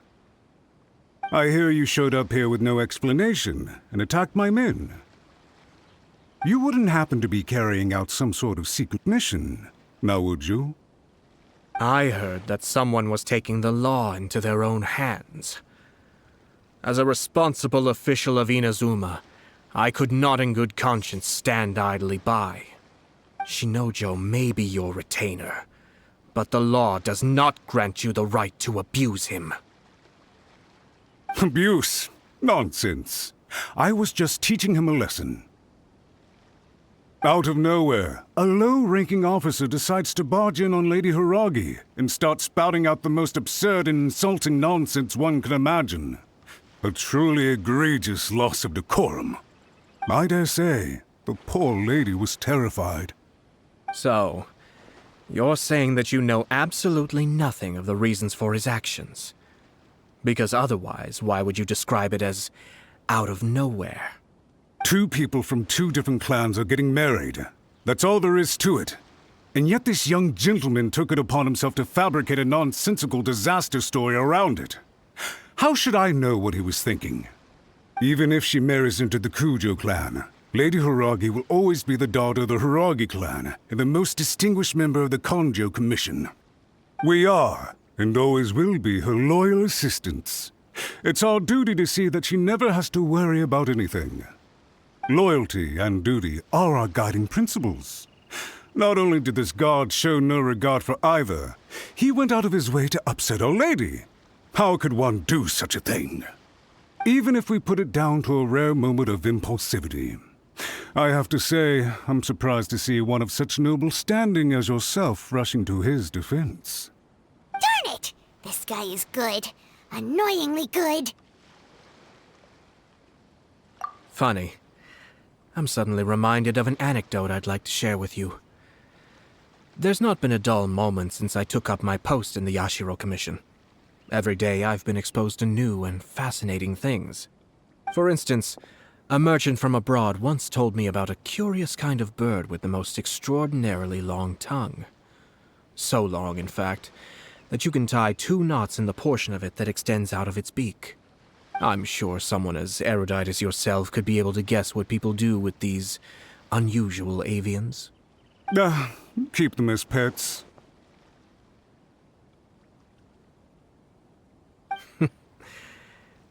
S8: I hear you showed up here with no explanation and attacked my men. You wouldn't happen to be carrying out some sort of secret mission, now would you?
S3: I heard that someone was taking the law into their own hands. As a responsible official of Inazuma, I could not in good conscience stand idly by. Shinojo may be your retainer, but the law does not grant you the right to abuse him.
S8: Abuse? Nonsense. I was just teaching him a lesson. Out of nowhere, a low-ranking officer decides to barge in on Lady Hiragi and start spouting out the most absurd and insulting nonsense one can imagine. A truly egregious loss of decorum. I dare say, the poor lady was terrified.
S3: So, you're saying that you know absolutely nothing of the reasons for his actions? Because otherwise, why would you describe it as out of nowhere?
S8: Two people from two different clans are getting married. That's all there is to it. And yet this young gentleman took it upon himself to fabricate a nonsensical disaster story around it. How should I know what he was thinking? Even if she marries into the Kujo clan, Lady Hiragi will always be the daughter of the Hiragi clan and the most distinguished member of the Kanjo Commission. We are, and always will be, her loyal assistants. It's our duty to see that she never has to worry about anything. Loyalty and duty are our guiding principles. Not only did this guard show no regard for either, he went out of his way to upset our lady. How could one do such a thing? Even if we put it down to a rare moment of impulsivity. I have to say, I'm surprised to see one of such noble standing as yourself rushing to his defense.
S2: Darn it! This guy is good. Annoyingly good.
S3: Funny. I'm suddenly reminded of an anecdote I'd like to share with you. There's not been a dull moment since I took up my post in the Yashiro Commission. Every day I've been exposed to new and fascinating things. For instance, a merchant from abroad once told me about a curious kind of bird with the most extraordinarily long tongue. So long, in fact, that you can tie 2 knots in the portion of it that extends out of its beak. I'm sure someone as erudite as yourself could be able to guess what people do with these unusual avians.
S8: Keep them as pets.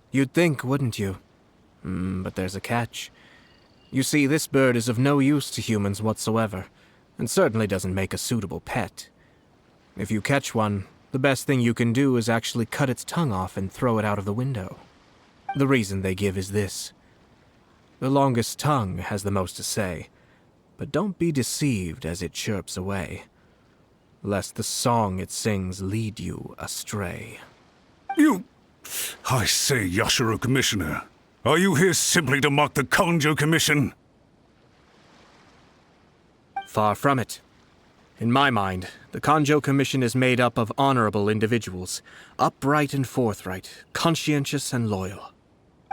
S3: You'd think, wouldn't you? But there's a catch. You see, this bird is of no use to humans whatsoever, and certainly doesn't make a suitable pet. If you catch one, the best thing you can do is actually cut its tongue off and throw it out of the window. The reason they give is this. The longest tongue has the most to say, but don't be deceived as it chirps away, lest the song it sings lead you astray.
S8: I say, Yashiro Commissioner, are you here simply to mock the Kanjo Commission?
S3: Far from it. In my mind, the Kanjo Commission is made up of honorable individuals, upright and forthright, conscientious and loyal.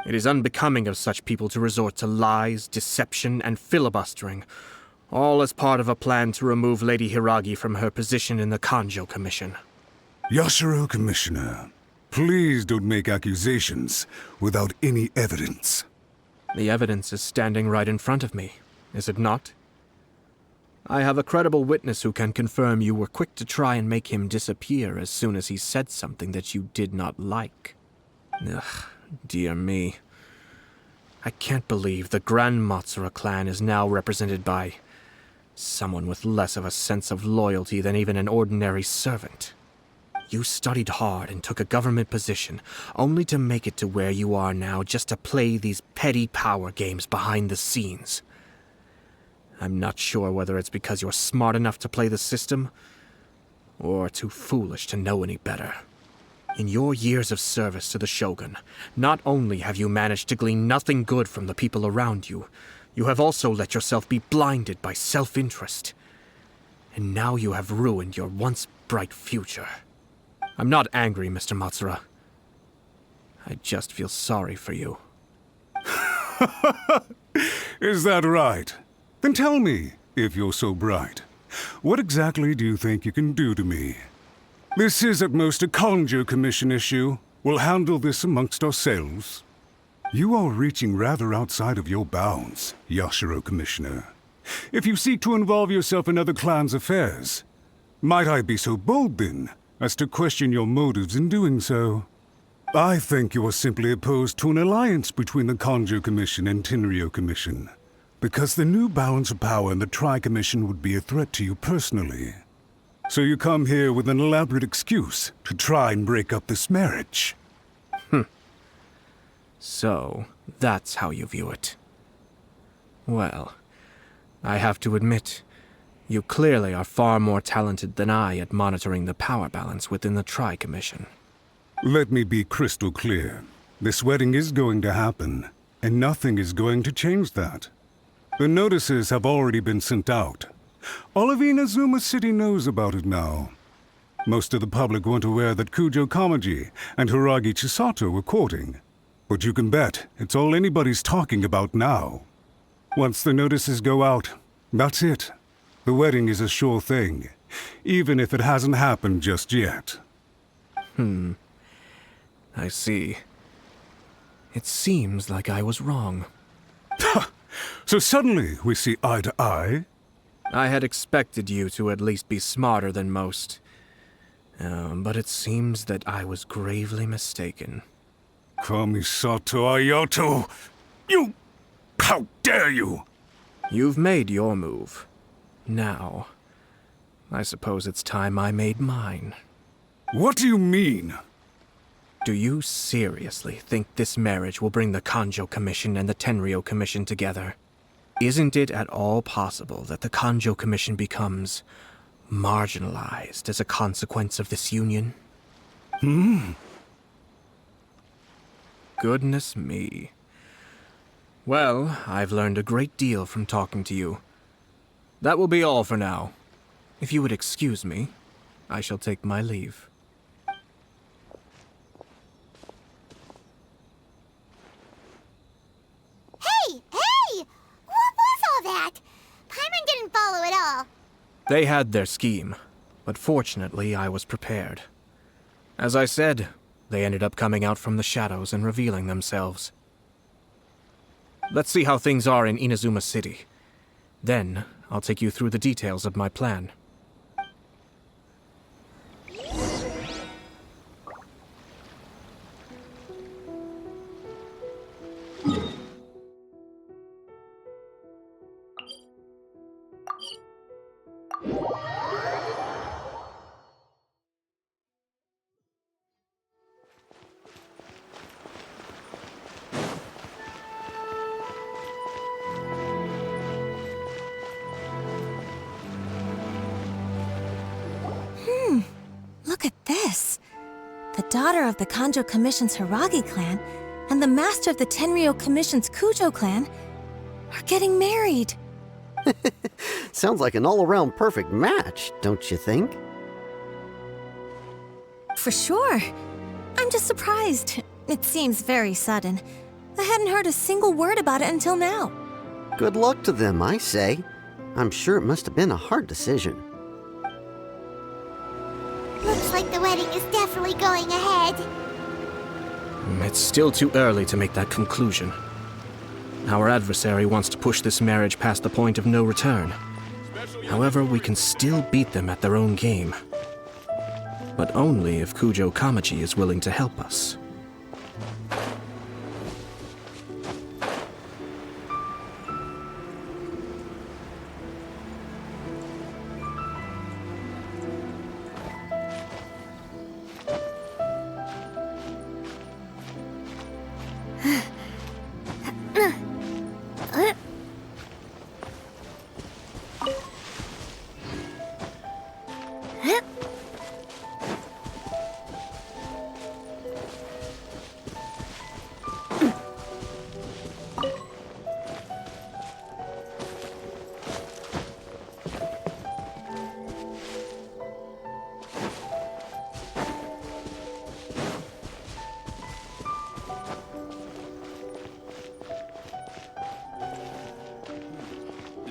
S3: It is unbecoming of such people to resort to lies, deception, and filibustering, all as part of a plan to remove Lady Hiragi from her position in the Kanjo Commission.
S8: Yashiro Commissioner, please don't make accusations without any evidence.
S3: The evidence is standing right in front of me, is it not? I have a credible witness who can confirm you were quick to try and make him disappear as soon as he said something that you did not like. Ugh, dear me. I can't believe the Grand Matsura clan is now represented by someone with less of a sense of loyalty than even an ordinary servant.
S6: You studied hard and took a government position, only to make it to where you are now just to play these petty power games behind the scenes. I'm not sure whether it's because you're smart enough to play the system, or too foolish to know any better. In your years of service to the Shogun, not only have you managed to glean nothing good from the people around you, you have also let yourself be blinded by self-interest. And now you have ruined your once bright future. I'm not angry, Mr. Matsura. I just feel sorry for you.
S8: Is that right? Then tell me, if you're so bright, what exactly do you think you can do to me? This is at most a Kanjo Commission issue. We'll handle this amongst ourselves. You are reaching rather outside of your bounds, Yashiro Commissioner. If you seek to involve yourself in other clans' affairs, might I be so bold, then, as to question your motives in doing so? I think you are simply opposed to an alliance between the Kanjo Commission and Tenryo Commission, because the new balance of power in the Tri-Commission would be a threat to you personally. So you come here with an elaborate excuse to try and break up this marriage.
S6: So, that's how you view it. Well, I have to admit, you clearly are far more talented than I at monitoring the power balance within the Tri-Commission.
S8: Let me be crystal clear. This wedding is going to happen, and nothing is going to change that. The notices have already been sent out. All of Inazuma City knows about it now. Most of the public weren't aware that Kujo Kamaji and Hiragi Chisato were courting. But you can bet it's all anybody's talking about now. Once the notices go out, that's it. The wedding is a sure thing, even if it hasn't happened just yet.
S6: I see. It seems like I was wrong.
S8: So suddenly we see eye to eye?
S6: I had expected you to at least be smarter than most. But it seems that I was gravely mistaken.
S8: Kamisato Ayato! You! How dare you!
S6: You've made your move. Now, I suppose it's time I made mine.
S8: What do you mean?
S6: Do you seriously think this marriage will bring the Kanjo Commission and the Tenryo Commission together? Isn't it at all possible that the Kanjo Commission becomes marginalized as a consequence of this union? Goodness me. Well, I've learned a great deal from talking to you. That will be all for now. If you would excuse me, I shall take my leave.
S2: Hey! What was all that? Paimon didn't follow at all.
S6: They had their scheme, but fortunately I was prepared. As I said, they ended up coming out from the shadows and revealing themselves. Let's see how things are in Inazuma City. Then, I'll take you through the details of my plan.
S1: Look at this. The daughter of the Kanjo Commission's Hiragi clan and the master of the Tenryo Commission's Kujo clan are getting married.
S15: Sounds like an all-around perfect match, don't you think?
S1: For sure. I'm just surprised. It seems very sudden. I hadn't heard a single word about it until now.
S15: Good luck to them, I say. I'm sure it must have been a hard decision.
S2: Looks like the wedding is definitely going ahead.
S6: It's still too early to make that conclusion. Our adversary wants to push this marriage past the point of no return. However, we can still beat them at their own game. But only if Kujo Kamaji is willing to help us.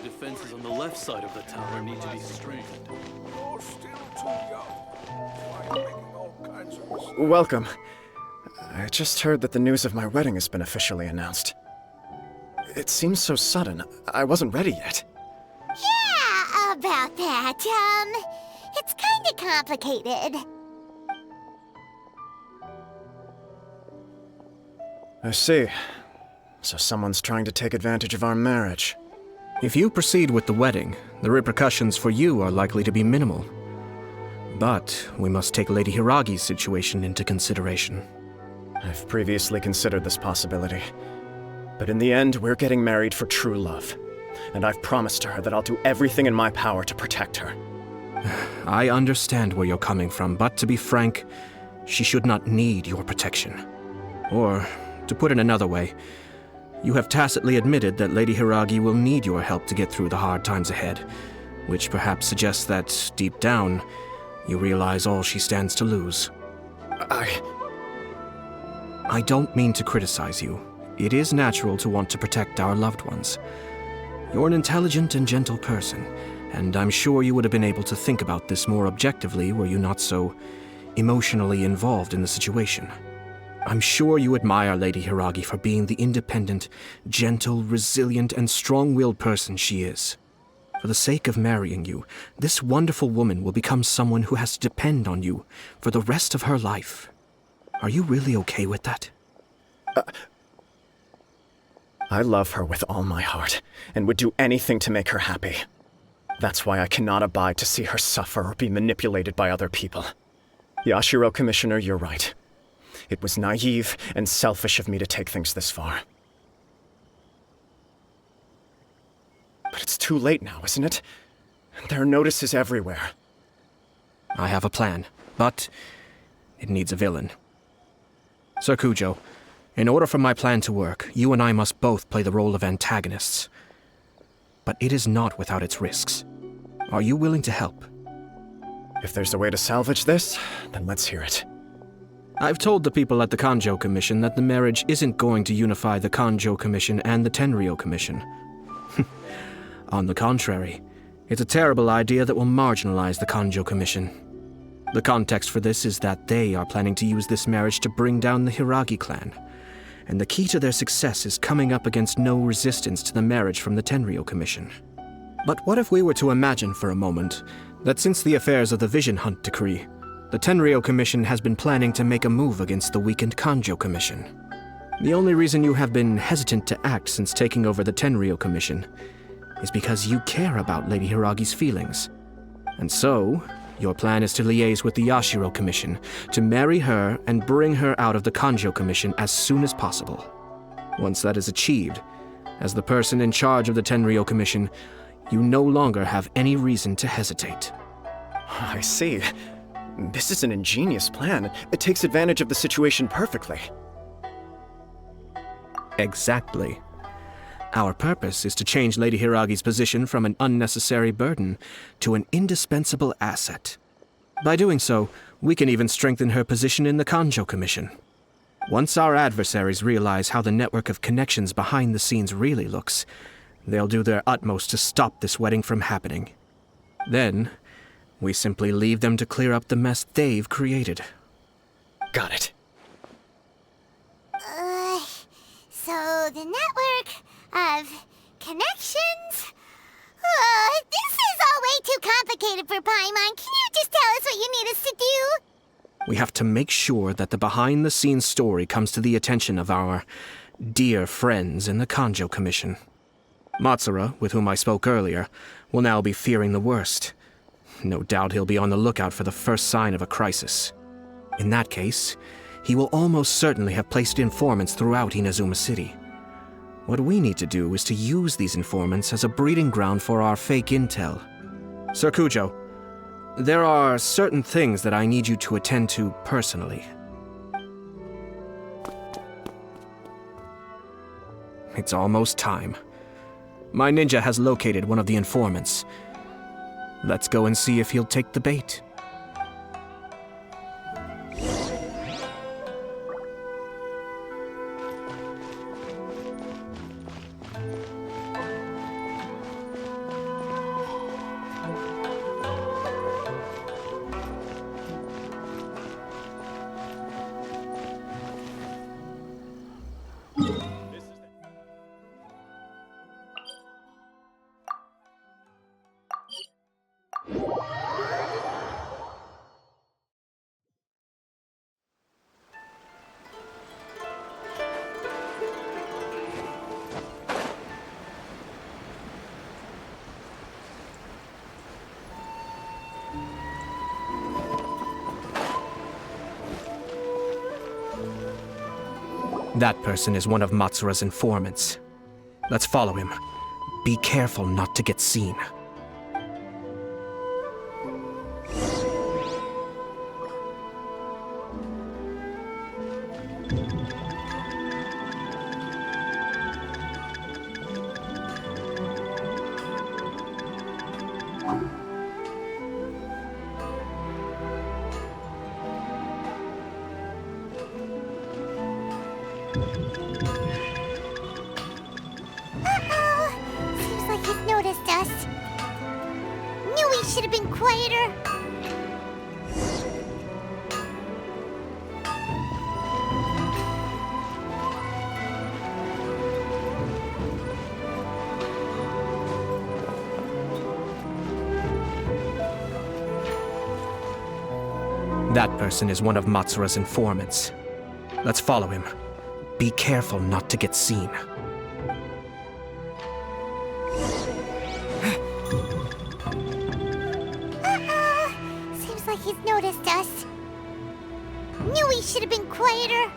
S4: defenses on the left side of the tower need to be strengthened.
S9: You're still too young. Why are you making all kinds of mistakes?
S7: Welcome. I just heard that the news of my wedding has been officially announced. It seems so sudden. I wasn't ready yet.
S2: Yeah, about that. It's kinda complicated.
S7: I see. So someone's trying to take advantage of our marriage.
S6: If you proceed with the wedding, the repercussions for you are likely to be minimal. But we must take Lady Hiragi's situation into consideration.
S7: I've previously considered this possibility. But in the end, we're getting married for true love. And I've promised her that I'll do everything in my power to protect her.
S6: I understand where you're coming from, but to be frank, she should not need your protection. Or, to put it another way, you have tacitly admitted that Lady Hiragi will need your help to get through the hard times ahead, which perhaps suggests that, deep down, you realize all she stands to lose. I don't mean to criticize you. It is natural to want to protect our loved ones. You're an intelligent and gentle person, and I'm sure you would have been able to think about this more objectively were you not so emotionally involved in the situation. I'm sure you admire Lady Hiragi for being the independent, gentle, resilient, and strong-willed person she is. For the sake of marrying you, this wonderful woman will become someone who has to depend on you for the rest of her life. Are you really okay with that?
S7: I love her with all my heart, and would do anything to make her happy. That's why I cannot abide to see her suffer or be manipulated by other people. Yashiro, Commissioner, you're right. It was naive and selfish of me to take things this far. But it's too late now, isn't it? There are notices everywhere.
S6: I have a plan, but it needs a villain. Sir Kujo, in order for my plan to work, you and I must both play the role of antagonists. But it is not without its risks. Are you willing to help?
S7: If there's a way to salvage this, then let's hear it.
S6: I've told the people at the Kanjo Commission that the marriage isn't going to unify the Kanjo Commission and the Tenryou Commission. On the contrary, it's a terrible idea that will marginalize the Kanjo Commission. The context for this is that they are planning to use this marriage to bring down the Hiragi clan, and the key to their success is coming up against no resistance to the marriage from the Tenryou Commission. But what if we were to imagine for a moment that since the affairs of the Vision Hunt Decree, the Tenryou Commission has been planning to make a move against the weakened Kanjo Commission? The only reason you have been hesitant to act since taking over the Tenryou Commission is because you care about Lady Hiragi's feelings. And so, your plan is to liaise with the Yashiro Commission to marry her and bring her out of the Kanjo Commission as soon as possible. Once that is achieved, as the person in charge of the Tenryou Commission, you no longer have any reason to hesitate.
S7: I see. This is an ingenious plan. It takes advantage of the situation perfectly.
S6: Exactly. Our purpose is to change Lady Hiragi's position from an unnecessary burden to an indispensable asset. By doing so, we can even strengthen her position in the Kanjo Commission. Once our adversaries realize how the network of connections behind the scenes really looks, they'll do their utmost to stop this wedding from happening. Then, we simply leave them to clear up the mess they've created.
S7: Got it.
S2: So the network of connections? This is all way too complicated for Paimon. Can you just tell us what you need us to do?
S6: We have to make sure that the behind-the-scenes story comes to the attention of our dear friends in the Kanjo Commission. Matsura, with whom I spoke earlier, will now be fearing the worst. No doubt he'll be on the lookout for the first sign of a crisis. In that case, he will almost certainly have placed informants throughout Inazuma City. What we need to do is to use these informants as a breeding ground for our fake intel. Sir Kujo, there are certain things that I need you to attend to personally. It's almost time. My ninja has located one of the informants. Let's go and see if he'll take the bait. That person is one of Matsura's informants. Let's follow him. Be careful not to get seen.
S2: Seems like he's noticed us. Knew we should have been quieter.
S6: That person is one of Matsura's informants. Let's follow him. Be careful not to get seen.
S2: Seems like he's noticed us. Knew we should have been quieter.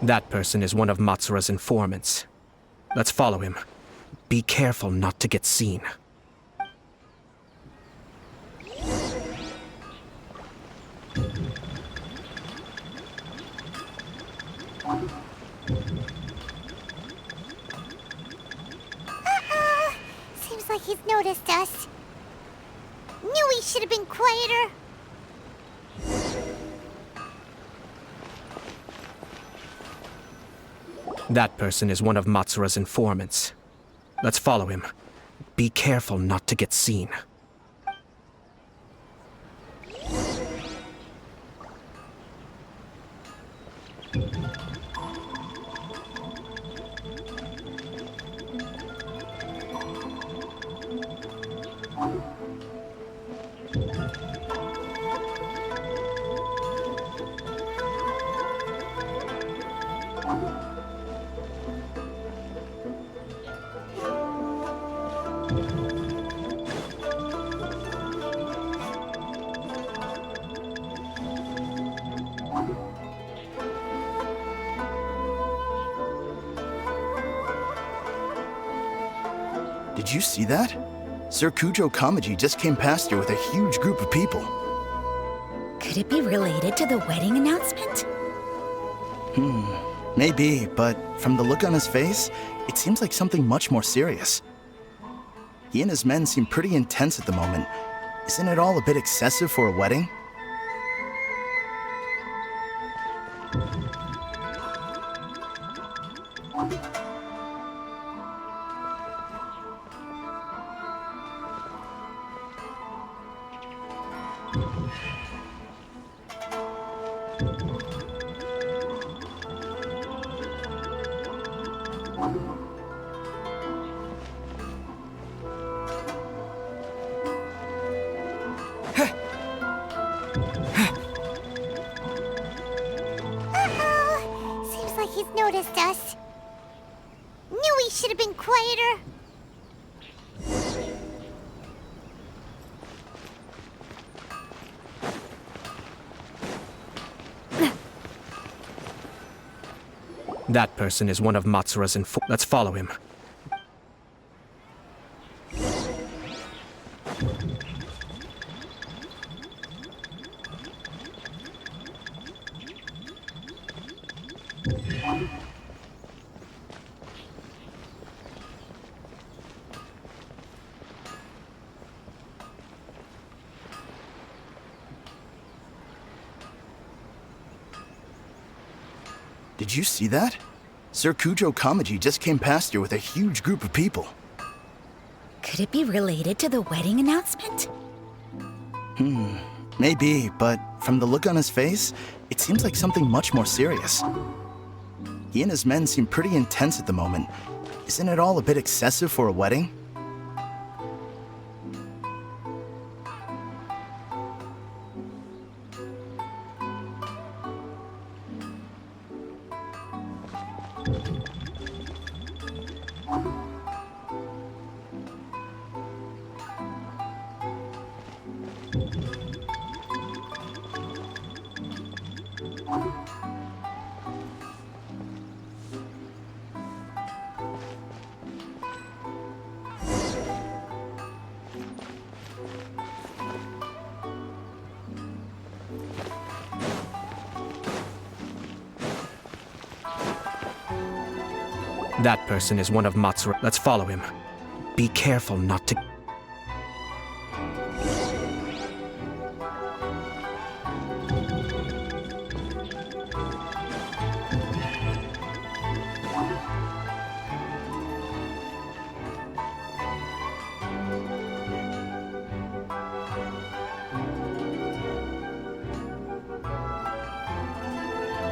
S6: That person is one of Matsura's informants. Let's follow him. Be careful not to get seen.
S2: Seems like he's noticed us. Knew we should have been quieter.
S6: That person is one of Matsura's informants. Let's follow him. Be careful not to get seen.
S16: Did you see that? Sir Kujo Kamaji just came past here with a huge group of people.
S1: Could it be related to the wedding announcement?
S16: Maybe, but from the look on his face, it seems like something much more serious. He and his men seem pretty intense at the moment. Isn't it all a bit excessive for a wedding?
S2: Seems like he's noticed us. Knew we should have been quieter.
S6: That person is one of Matsura's informants. Let's follow him.
S16: Did you see that? Sir Kujo Kamaji just came past here with a huge group of people.
S1: Could it be related to the wedding announcement?
S16: Maybe, but from the look on his face, it seems like something much more serious. He and his men seem pretty intense at the moment. Isn't it all a bit excessive for a wedding?
S6: That person is one of Matsura. Let's follow him. Be careful not to...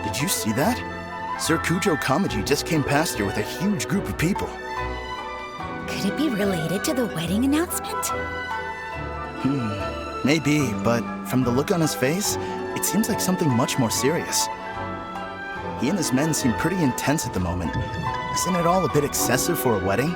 S16: Did you see that? Sir Kujo Kamaji just came past here with a huge group of people.
S1: Could it be related to the wedding announcement?
S16: Maybe, but from the look on his face, it seems like something much more serious. He and his men seem pretty intense at the moment. Isn't it all a bit excessive for a wedding?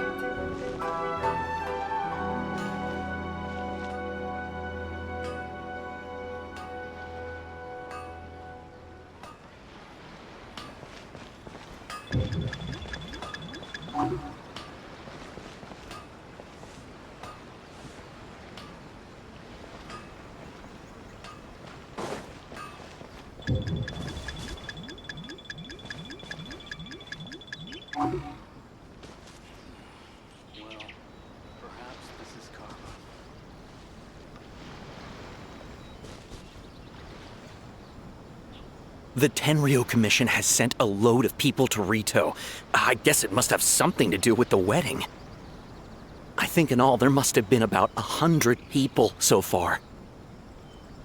S17: The Tenryo Commission has sent a load of people to Rito. I guess it must have something to do with the wedding. I think in all there must have been about 100 people so far.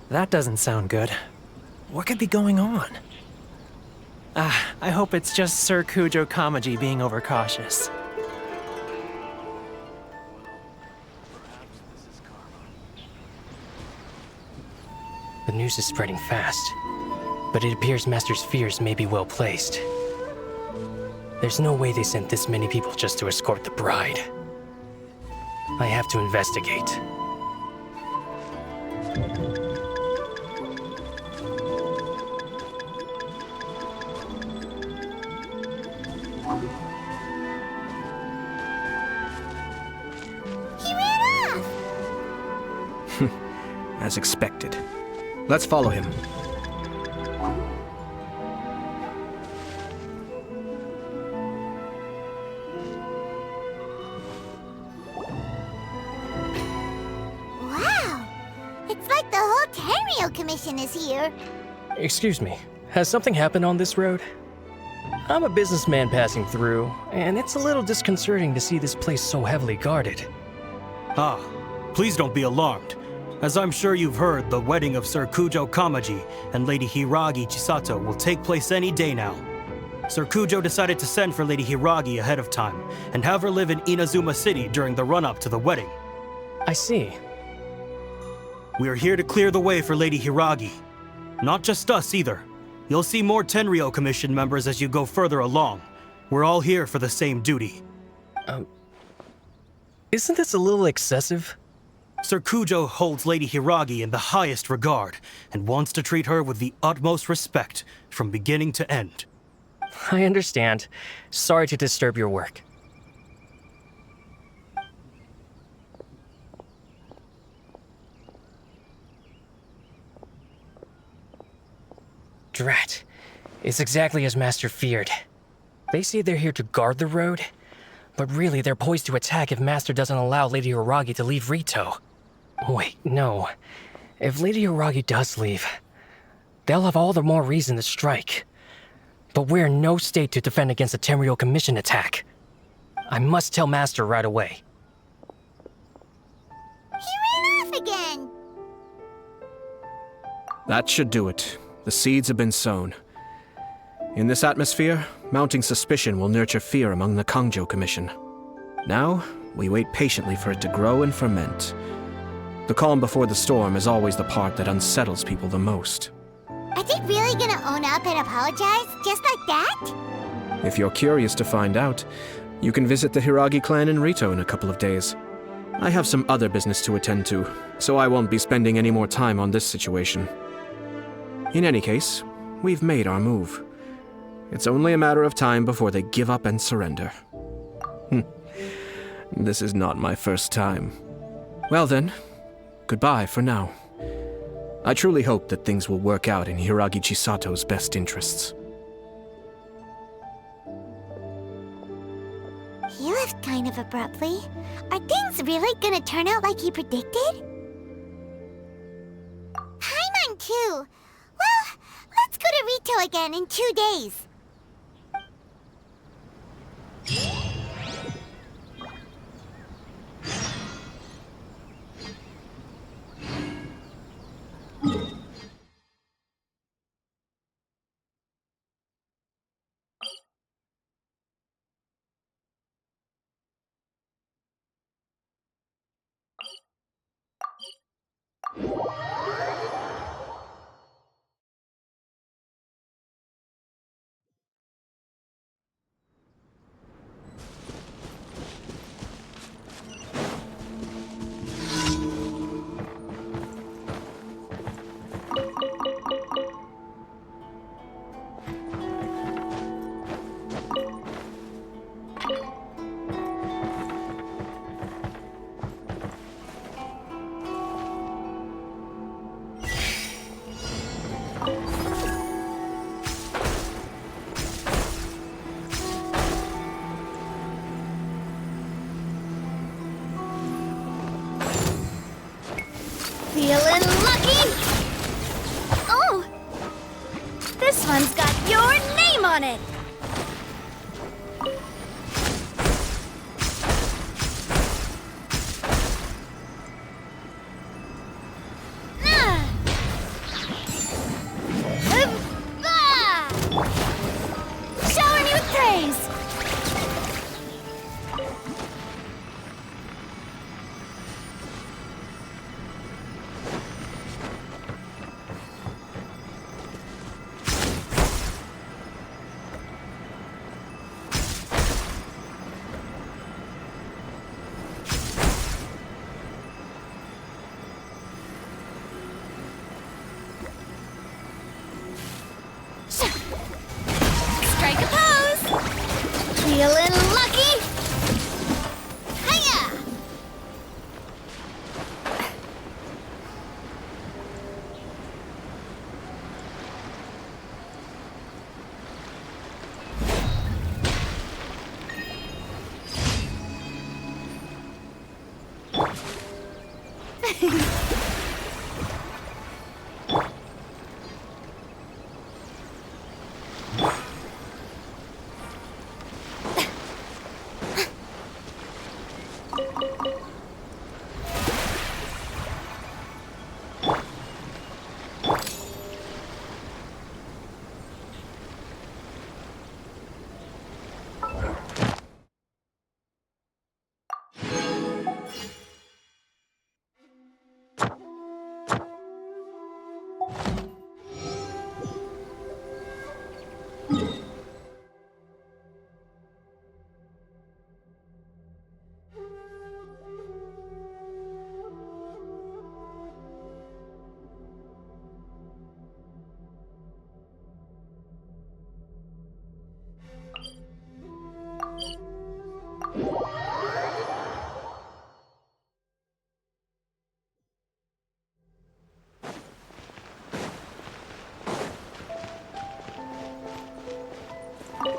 S3: That doesn't sound good. What could be going on? I hope it's just Sir Kujo Kamaji being overcautious.
S5: The news is spreading fast, but it appears Master's fears may be well placed. There's no way they sent this many people just to escort the bride. I have to investigate.
S2: He ran off!
S6: As expected. Let's follow him.
S2: Wow! It's like the whole Tenryo Commission is here.
S5: Excuse me, has something happened on this road? I'm a businessman passing through, and it's a little disconcerting to see this place so heavily guarded.
S18: Ah, please don't be alarmed. As I'm sure you've heard, the wedding of Sir Kujo Kamaji and Lady Hiragi Chisato will take place any day now. Sir Kujo decided to send for Lady Hiragi ahead of time and have her live in Inazuma City during the run-up to the wedding.
S5: I see.
S18: We are here to clear the way for Lady Hiragi. Not just us either. You'll see more Tenryo Commission members as you go further along. We're all here for the same duty.
S5: Isn't this a little excessive?
S18: Sir Kujo holds Lady Hiragi in the highest regard and wants to treat her with the utmost respect from beginning to end.
S5: I understand. Sorry to disturb your work. Drat. It's exactly as Master feared. They say they're here to guard the road, but really they're poised to attack if Master doesn't allow Lady Hiragi to leave Rito. Wait, no. If Lady Hiragi does leave, they'll have all the more reason to strike. But we're in no state to defend against a Tenryo Commission attack. I must tell Master right away.
S2: He ran off again!
S6: That should do it. The seeds have been sown. In this atmosphere, mounting suspicion will nurture fear among the Kangjo Commission. Now, we wait patiently for it to grow and ferment. The calm before the storm is always the part that unsettles people the most.
S2: Are they really gonna own up and apologize, just like that?
S6: If you're curious to find out, you can visit the Hiragi clan in Rito in a couple of days. I have some other business to attend to, so I won't be spending any more time on this situation. In any case, we've made our move. It's only a matter of time before they give up and surrender. This is not my first time. Well then, goodbye for now. I truly hope that things will work out in Hiragi Chisato's best interests.
S2: He left kind of abruptly. Are things really gonna turn out like he predicted? Paimon too. Well, let's go to Rito again in 2 days.
S13: Feeling lucky? Oh! This one's got your name on it! Shower me with praise! Strike a pose! Feeling lucky? Hiya!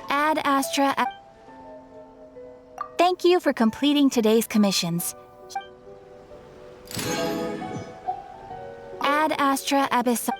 S19: Ad Astra. Thank you for completing today's commissions. Ad Astra Abyss.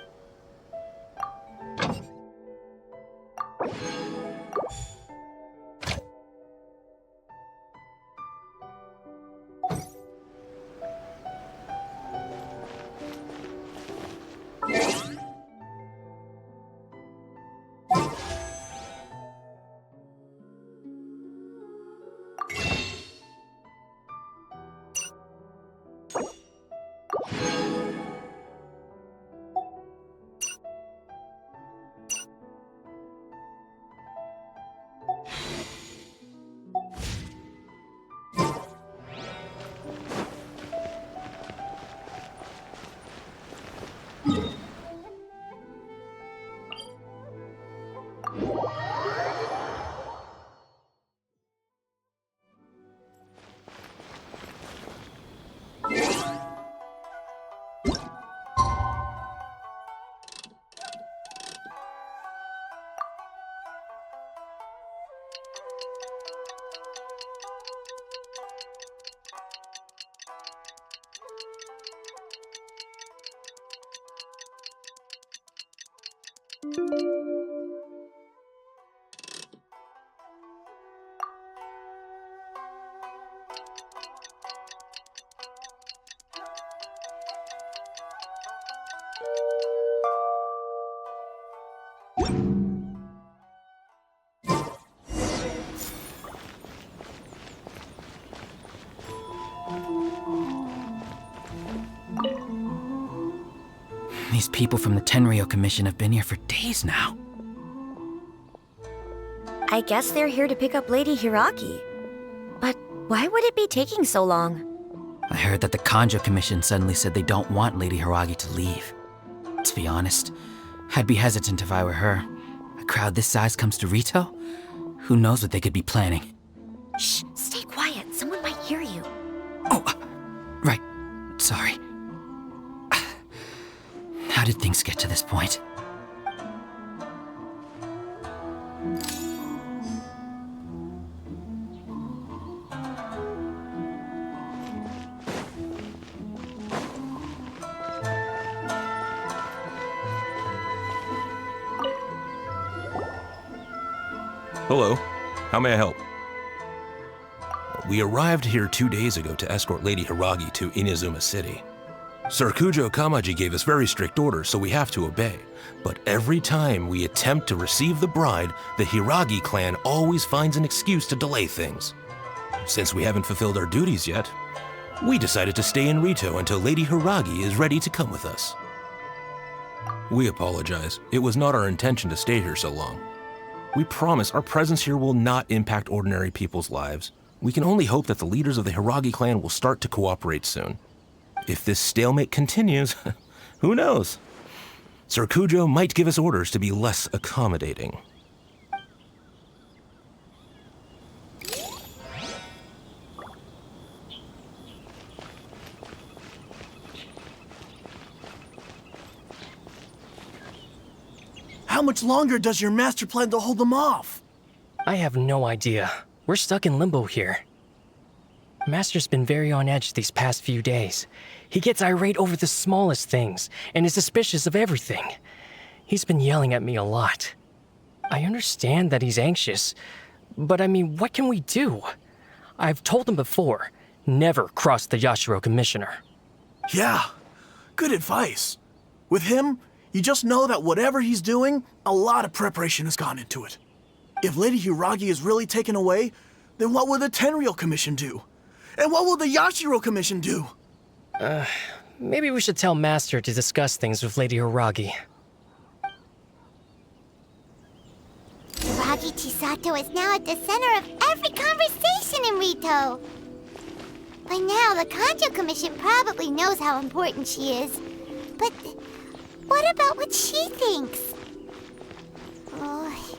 S20: These people from the Tenryo Commission have been here for days now.
S1: I guess they're here to pick up Lady Hiragi. But why would it be taking so long?
S20: I heard that the Kanjo Commission suddenly said they don't want Lady Hiragi to leave. To be honest, I'd be hesitant if I were her. A crowd this size comes to Rito? Who knows what they could be planning?
S1: Shh, stay quiet. Someone might hear you.
S20: Right. Sorry. How did things get to this point?
S21: Hello. How may I help? We arrived here 2 days ago to escort Lady Hiragi to Inazuma City. Sir Kujo Kamaji gave us very strict orders, so we have to obey. But every time we attempt to receive the bride, the Hiragi clan always finds an excuse to delay things. Since we haven't fulfilled our duties yet, we decided to stay in Rito until Lady Hiragi is ready to come with us. We apologize. It was not our intention to stay here so long. We promise our presence here will not impact ordinary people's lives. We can only hope that the leaders of the Hiragi clan will start to cooperate soon. If this stalemate continues, who knows? Sir Kujo might give us orders to be less accommodating.
S11: How much longer does your master plan to hold them off?
S5: I have no idea. We're stuck in limbo here. Master's been very on edge these past few days. He gets irate over the smallest things and is suspicious of everything. He's been yelling at me a lot. I understand that he's anxious, but I mean, what can we do? I've told him before, never cross the Yashiro Commissioner.
S11: Yeah, good advice. With him, you just know that whatever he's doing, a lot of preparation has gone into it. If Lady Hiragi is really taken away, then what will the Tenryo Commission do? And what will the Yashiro Commission do?
S5: Maybe we should tell Master to discuss things with Lady Hiragi.
S2: Hiragi Chisato is now at the center of every conversation in Rito. By now, the Kanjo Commission probably knows how important she is. But what about what she thinks? Oh,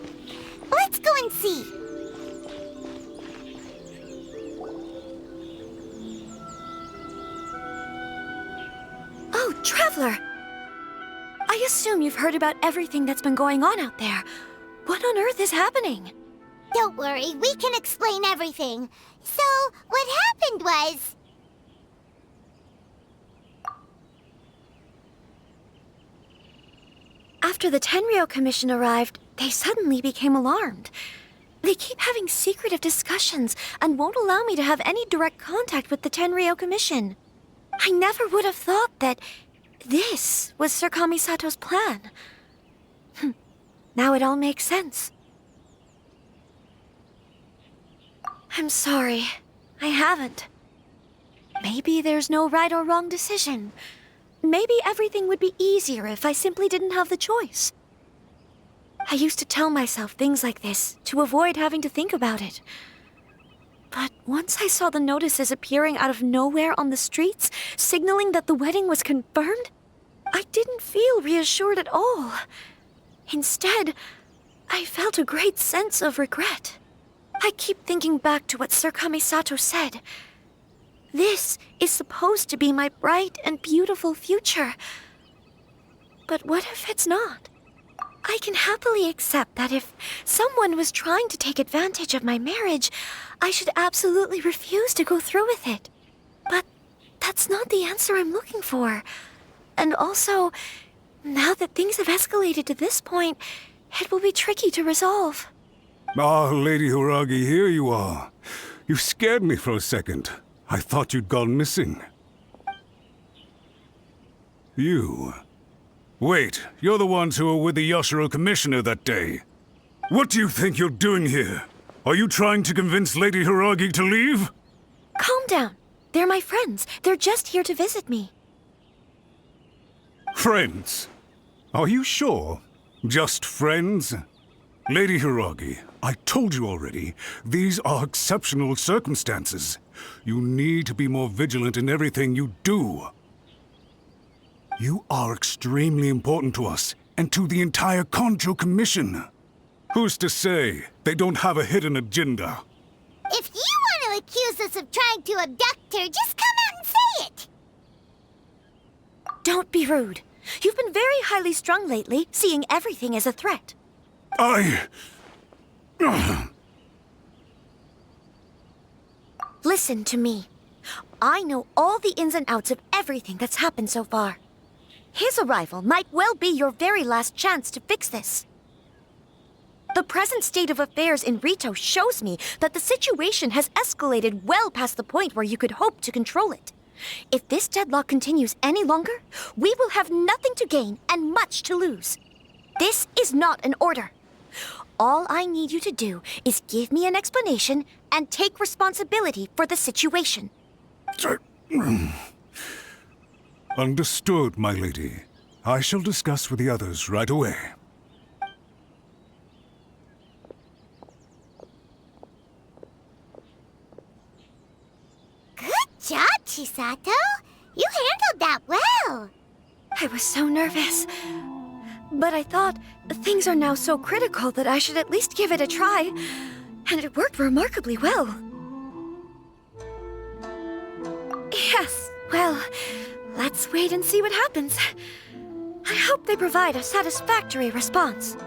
S2: let's go and see.
S1: Oh, Traveler! I assume you've heard about everything that's been going on out there. What on earth is happening?
S2: Don't worry, we can explain everything. So, what happened was...
S1: After the Tenryo Commission arrived, they suddenly became alarmed. They keep having secretive discussions and won't allow me to have any direct contact with the Tenryo Commission. I never would have thought that this was Sir Kamisato's plan. Now it all makes sense. I'm sorry. I haven't. Maybe there's no right or wrong decision. Maybe everything would be easier if I simply didn't have the choice. I used to tell myself things like this to avoid having to think about it. But once I saw the notices appearing out of nowhere on the streets, signaling that the wedding was confirmed, I didn't feel reassured at all. Instead, I felt a great sense of regret. I keep thinking back to what Sir Kamisato said. This is supposed to be my bright and beautiful future. But what if it's not? I can happily accept that if someone was trying to take advantage of my marriage, I should absolutely refuse to go through with it. But that's not the answer I'm looking for. And also, now that things have escalated to this point, it will be tricky to resolve.
S8: Ah, Lady Hiragi, here you are. You scared me for a second. I thought you'd gone missing. You... Wait, you're the ones who were with the Yashiro Commissioner that day. What do you think you're doing here? Are you trying to convince Lady Hiragi to leave?
S1: Calm down. They're my friends. They're just here to visit me.
S8: Friends? Are you sure? Just friends? Lady Hiragi, I told you already, these are exceptional circumstances. You need to be more vigilant in everything you do. You are extremely important to us, and to the entire Kanjo Commission. Who's to say they don't have a hidden agenda?
S2: If you want to accuse us of trying to abduct her, just come out and say it!
S1: Don't be rude. You've been very highly strung lately, seeing everything as a threat. Listen to me. I know all the ins and outs of everything that's happened so far. His arrival might well be your very last chance to fix this. The present state of affairs in Rito shows me that the situation has escalated well past the point where you could hope to control it. If this deadlock continues any longer, we will have nothing to gain and much to lose. This is not an order. All I need you to do is give me an explanation and take responsibility for the situation.
S8: Understood, my lady. I shall discuss with the others right away.
S2: Good job, Chisato. You handled that well.
S1: I was so nervous. But I thought things are now so critical that I should at least give it a try. And it worked remarkably well. Yes, well, let's wait and see what happens. I hope they provide a satisfactory response.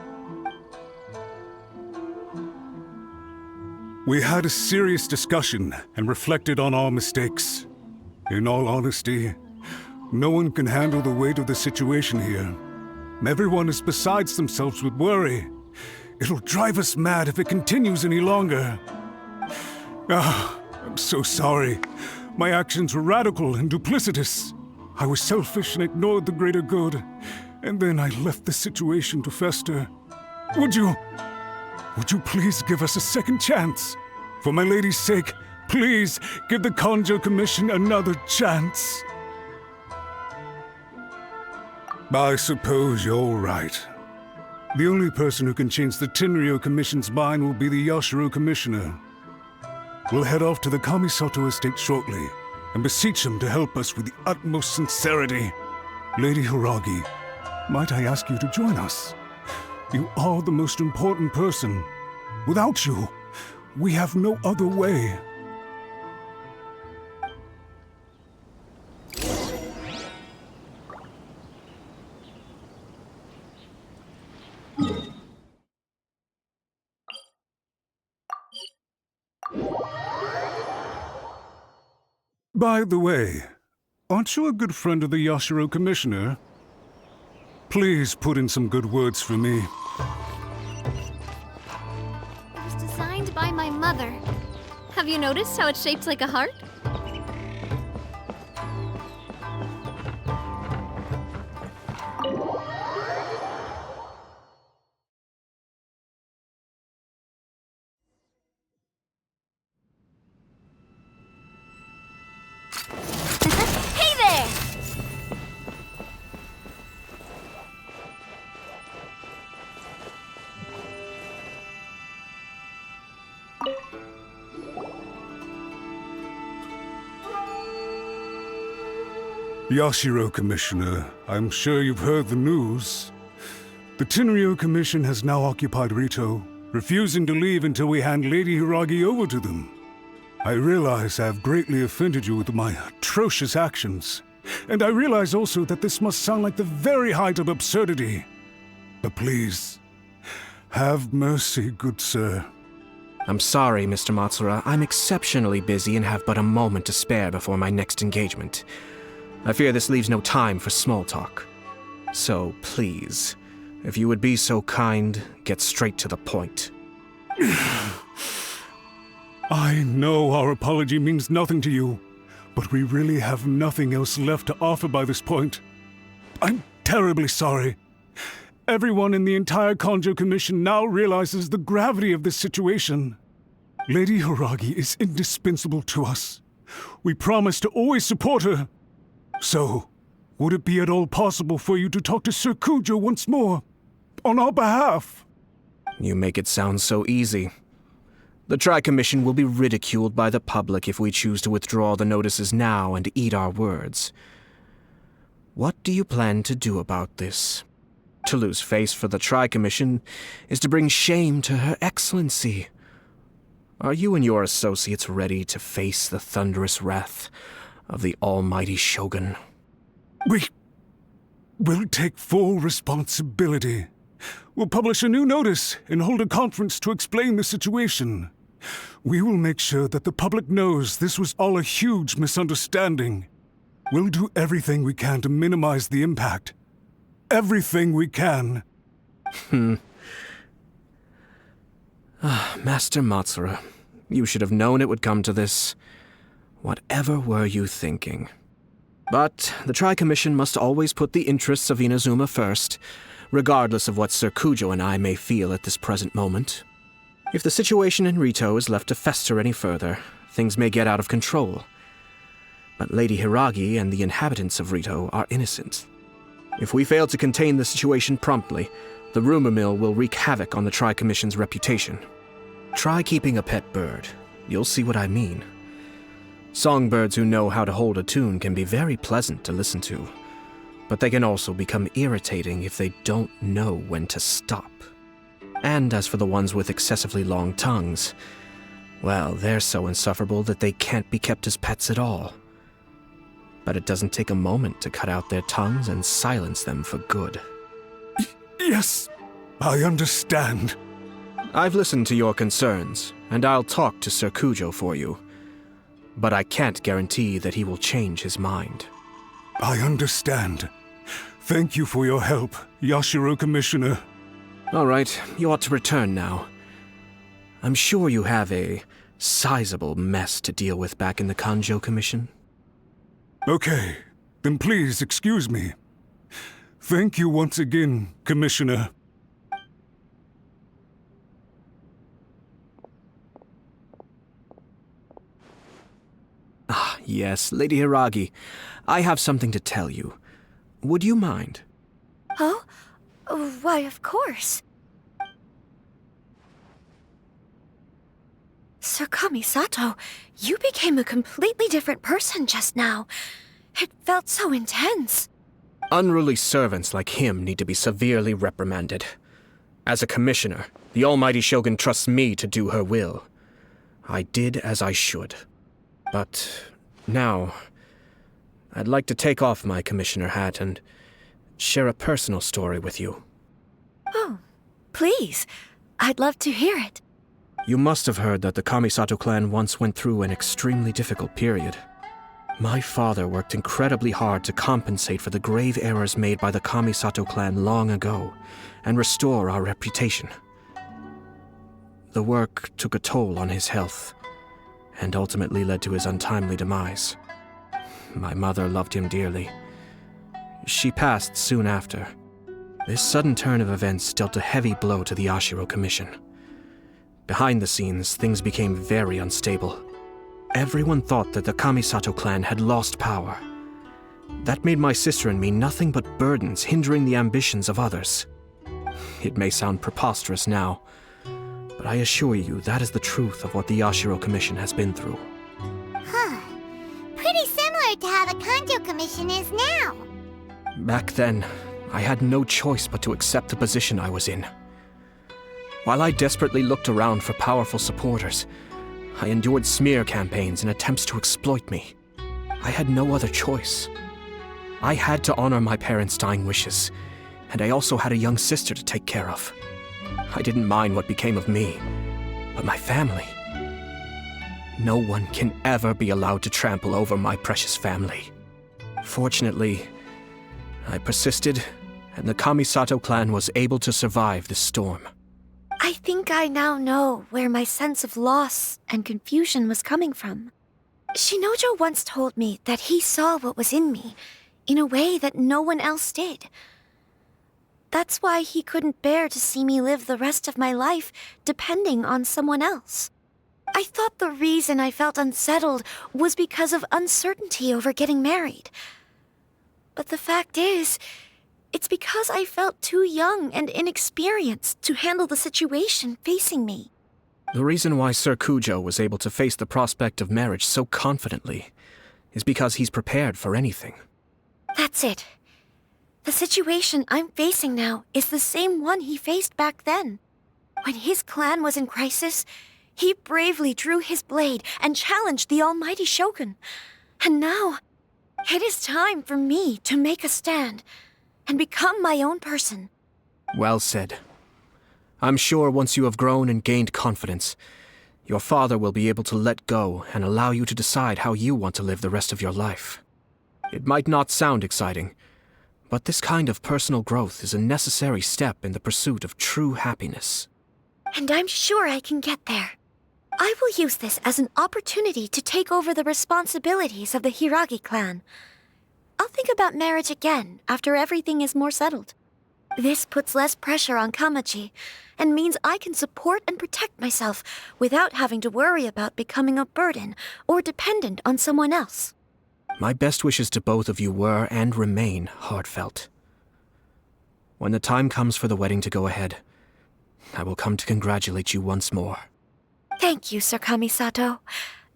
S8: We had a serious discussion and reflected on our mistakes. In all honesty, no one can handle the weight of the situation here. Everyone is besides themselves with worry. It'll drive us mad if it continues any longer. I'm so sorry. My actions were radical and duplicitous. I was selfish and ignored the greater good. And then I left the situation to fester. Would you please give us a second chance? For my lady's sake, please give the Kanjo Commission another chance. I suppose you're right. The only person who can change the Tenryou Commission's mind will be the Yashiro Commissioner. We'll head off to the Kamisato estate shortly and beseech him to help us with the utmost sincerity. Lady Hiragi, might I ask you to join us? You are the most important person. Without you, we have no other way. By the way, aren't you a good friend of the Yashiro Commissioner? Please put in some good words for me.
S13: It was designed by my mother. Have you noticed how it's shaped like a heart?
S1: Hey there!
S8: Yashiro Commissioner, I'm sure you've heard the news. The Tenryou Commission has now occupied Rito, refusing to leave until we hand Lady Hiragi over to them. I realize I have greatly offended you with my atrocious actions, and I realize also that this must sound like the very height of absurdity. But please, have mercy, good sir.
S6: I'm sorry, Mr. Matsura. I'm exceptionally busy and have but a moment to spare before my next engagement. I fear this leaves no time for small talk. So please, if you would be so kind, get straight to the point.
S8: I know our apology means nothing to you, but we really have nothing else left to offer by this point. I'm terribly sorry. Everyone in the entire Kanjo Commission now realizes the gravity of this situation. Lady Hiragi is indispensable to us. We promise to always support her. So, would it be at all possible for you to talk to Sir Kujo once more? On our behalf?
S6: You make it sound so easy. The Tri-Commission will be ridiculed by the public if we choose to withdraw the notices now and eat our words. What do you plan to do about this? To lose face for the Tri-Commission is to bring shame to Her Excellency. Are you and your associates ready to face the thunderous wrath of the almighty Shogun?
S8: We'll take full responsibility. We'll publish a new notice and hold a conference to explain the situation. We will make sure that the public knows this was all a huge misunderstanding. We'll do everything we can to minimize the impact. Everything we can.
S6: Master Matsura, you should have known it would come to this. Whatever were you thinking? But the Tri-Commission must always put the interests of Inazuma first, regardless of what Sir Kujo and I may feel at this present moment. If the situation in Rito is left to fester any further, things may get out of control. But Lady Hiragi and the inhabitants of Rito are innocent. If we fail to contain the situation promptly, the rumor mill will wreak havoc on the Tri-Commission's reputation. Try keeping a pet bird. You'll see what I mean. Songbirds who know how to hold a tune can be very pleasant to listen to, but they can also become irritating if they don't know when to stop. And as for the ones with excessively long tongues, well, they're so insufferable that they can't be kept as pets at all. But it doesn't take a moment to cut out their tongues and silence them for good.
S8: Yes, I understand.
S6: I've listened to your concerns, and I'll talk to Sir Kujo for you. But I can't guarantee that he will change his mind.
S8: I understand. Thank you for your help, Yashiro Commissioner.
S6: All right, you ought to return now. I'm sure you have a sizable mess to deal with back in the Kanjo Commission.
S8: Okay, then please excuse me. Thank you once again, Commissioner.
S6: Ah, yes, Lady Hiragi. I have something to tell you. Would you mind?
S1: Oh? Why, of course. Sir Kamisato, you became a completely different person just now. It felt so intense.
S6: Unruly servants like him need to be severely reprimanded. As a commissioner, the almighty Shogun trusts me to do her will. I did as I should. But now, I'd like to take off my commissioner hat and share a personal story with you.
S1: Oh, please. I'd love to hear it.
S6: You must have heard that the Kamisato clan once went through an extremely difficult period. My father worked incredibly hard to compensate for the grave errors made by the Kamisato clan long ago and restore our reputation. The work took a toll on his health and ultimately led to his untimely demise. My mother loved him dearly. She passed soon after. This sudden turn of events dealt a heavy blow to the Yashiro Commission. Behind the scenes, things became very unstable. Everyone thought that the Kamisato clan had lost power. That made my sister and me nothing but burdens hindering the ambitions of others. It may sound preposterous now, but I assure you that is the truth of what the Yashiro Commission has been through.
S2: Huh. Pretty similar to how the Kanjo Commission is now.
S6: Back then, I had no choice but to accept the position I was in. While I desperately looked around for powerful supporters, I endured smear campaigns and attempts to exploit me. I had no other choice. I had to honor my parents' dying wishes, and I also had a young sister to take care of. I didn't mind what became of me, but my family. No one can ever be allowed to trample over my precious family. Fortunately, I persisted, and the Kamisato clan was able to survive this storm.
S1: I think I now know where my sense of loss and confusion was coming from. Shinojo once told me that he saw what was in me in a way that no one else did. That's why he couldn't bear to see me live the rest of my life depending on someone else. I thought the reason I felt unsettled was because of uncertainty over getting married. But the fact is, it's because I felt too young and inexperienced to handle the situation facing me.
S6: The reason why Sir Kujo was able to face the prospect of marriage so confidently is because he's prepared for anything.
S1: That's it. The situation I'm facing now is the same one he faced back then. When his clan was in crisis, he bravely drew his blade and challenged the almighty Shogun. And now, it is time for me to make a stand and become my own person.
S6: Well said. I'm sure once you have grown and gained confidence, your father will be able to let go and allow you to decide how you want to live the rest of your life. It might not sound exciting, but this kind of personal growth is a necessary step in the pursuit of true happiness.
S1: And I'm sure I can get there. I will use this as an opportunity to take over the responsibilities of the Hiragi clan. I'll think about marriage again after everything is more settled. This puts less pressure on Kamaji, and means I can support and protect myself without having to worry about becoming a burden or dependent on someone else.
S6: My best wishes to both of you were and remain heartfelt. When the time comes for the wedding to go ahead, I will come to congratulate you once more.
S1: Thank you, Sir Kamisato.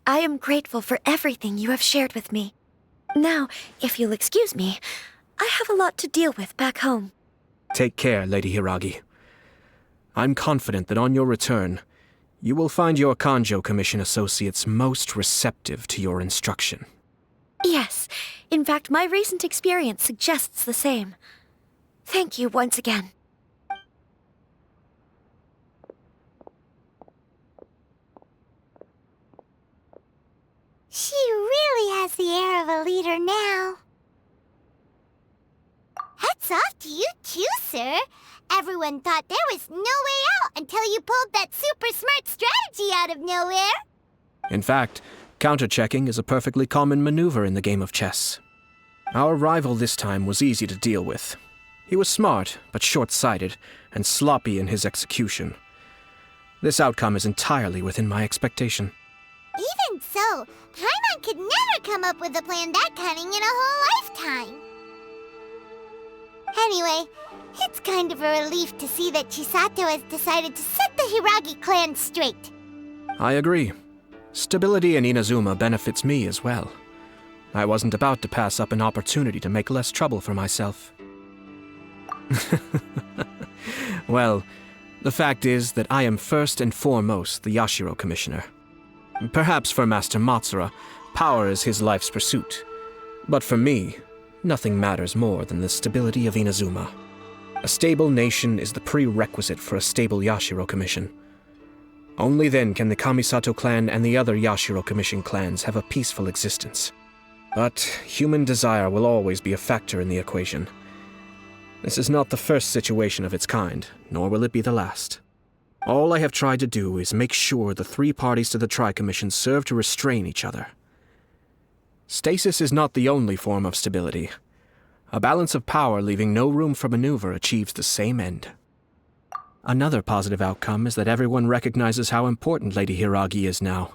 S1: I am grateful for everything you have shared with me. Now, if you'll excuse me, I have a lot to deal with back home.
S6: Take care, Lady Hiragi. I'm confident that on your return, you will find your Kanjo Commission associates most receptive to your instruction.
S1: Yes, in fact, my recent experience suggests the same. Thank you once again.
S2: She really has the air of a leader now. Hats off to you too, sir. Everyone thought there was no way out until you pulled that super smart strategy out of nowhere.
S6: In fact, counter-checking is a perfectly common maneuver in the game of chess. Our rival this time was easy to deal with. He was smart, but short-sighted, and sloppy in his execution. This outcome is entirely within my expectation.
S2: Even so, Paimon could never come up with a plan that cunning in a whole lifetime. Anyway, it's kind of a relief to see that Chisato has decided to set the Hiragi clan straight.
S6: I agree. Stability in Inazuma benefits me as well. I wasn't about to pass up an opportunity to make less trouble for myself. Well, the fact is that I am first and foremost the Yashiro Commissioner. Perhaps for Master Matsura, power is his life's pursuit. But for me, nothing matters more than the stability of Inazuma. A stable nation is the prerequisite for a stable Yashiro Commission. Only then can the Kamisato clan and the other Yashiro Commission clans have a peaceful existence. But human desire will always be a factor in the equation. This is not the first situation of its kind, nor will it be the last. All I have tried to do is make sure the three parties to the Tri-Commission serve to restrain each other. Stasis is not the only form of stability. A balance of power leaving no room for maneuver achieves the same end. Another positive outcome is that everyone recognizes how important Lady Hiragi is now.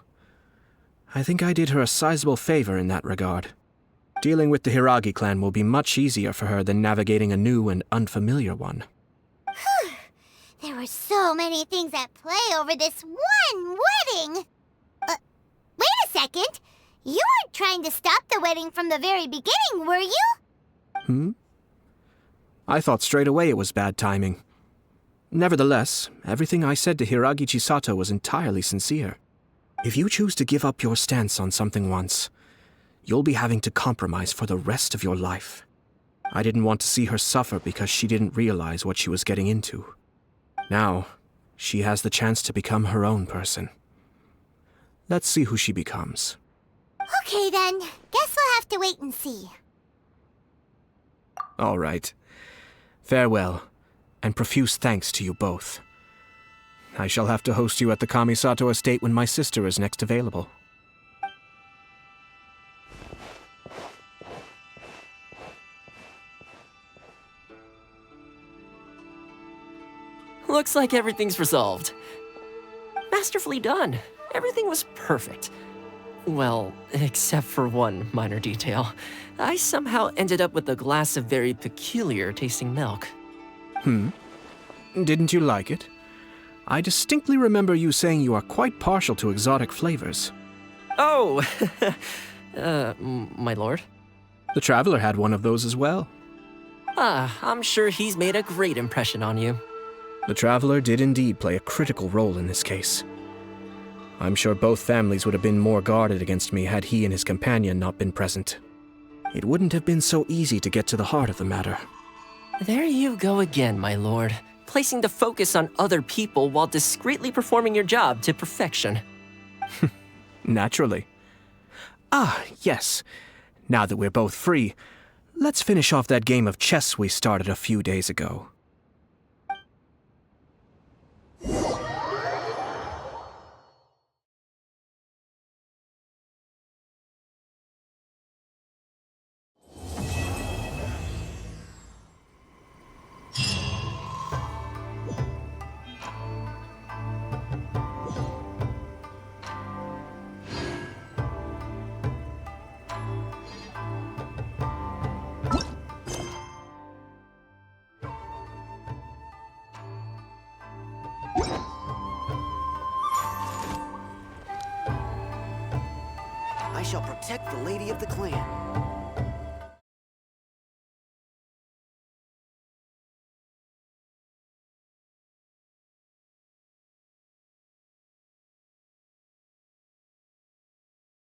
S6: I think I did her a sizable favor in that regard. Dealing with the Hiragi clan will be much easier for her than navigating a new and unfamiliar one.
S2: There were so many things at play over this one wedding. Wait a second. You weren't trying to stop the wedding from the very beginning, were you?
S6: I thought straight away it was bad timing. Nevertheless, everything I said to Hiragi Chisato was entirely sincere. If you choose to give up your stance on something once, you'll be having to compromise for the rest of your life. I didn't want to see her suffer because she didn't realize what she was getting into. Now, she has the chance to become her own person. Let's see who she becomes.
S2: Okay then, guess we'll have to wait and see.
S6: All right. Farewell, and profuse thanks to you both. I shall have to host you at the Kamisato estate when my sister is next available.
S10: Looks like everything's resolved. Masterfully done. Everything was perfect. Well, except for one minor detail. I somehow ended up with a glass of very peculiar tasting milk.
S6: Didn't you like it? I distinctly remember you saying you are quite partial to exotic flavors.
S10: Oh! My lord?
S6: The Traveler had one of those as well.
S10: I'm sure he's made a great impression on you.
S6: The Traveler did indeed play a critical role in this case. I'm sure both families would have been more guarded against me had he and his companion not been present. It wouldn't have been so easy to get to the heart of the matter.
S10: There you go again, my lord. Placing the focus on other people while discreetly performing your job to perfection.
S6: Naturally. Yes. Now that we're both free, let's finish off that game of chess we started a few days ago.
S15: I shall protect the lady of the clan.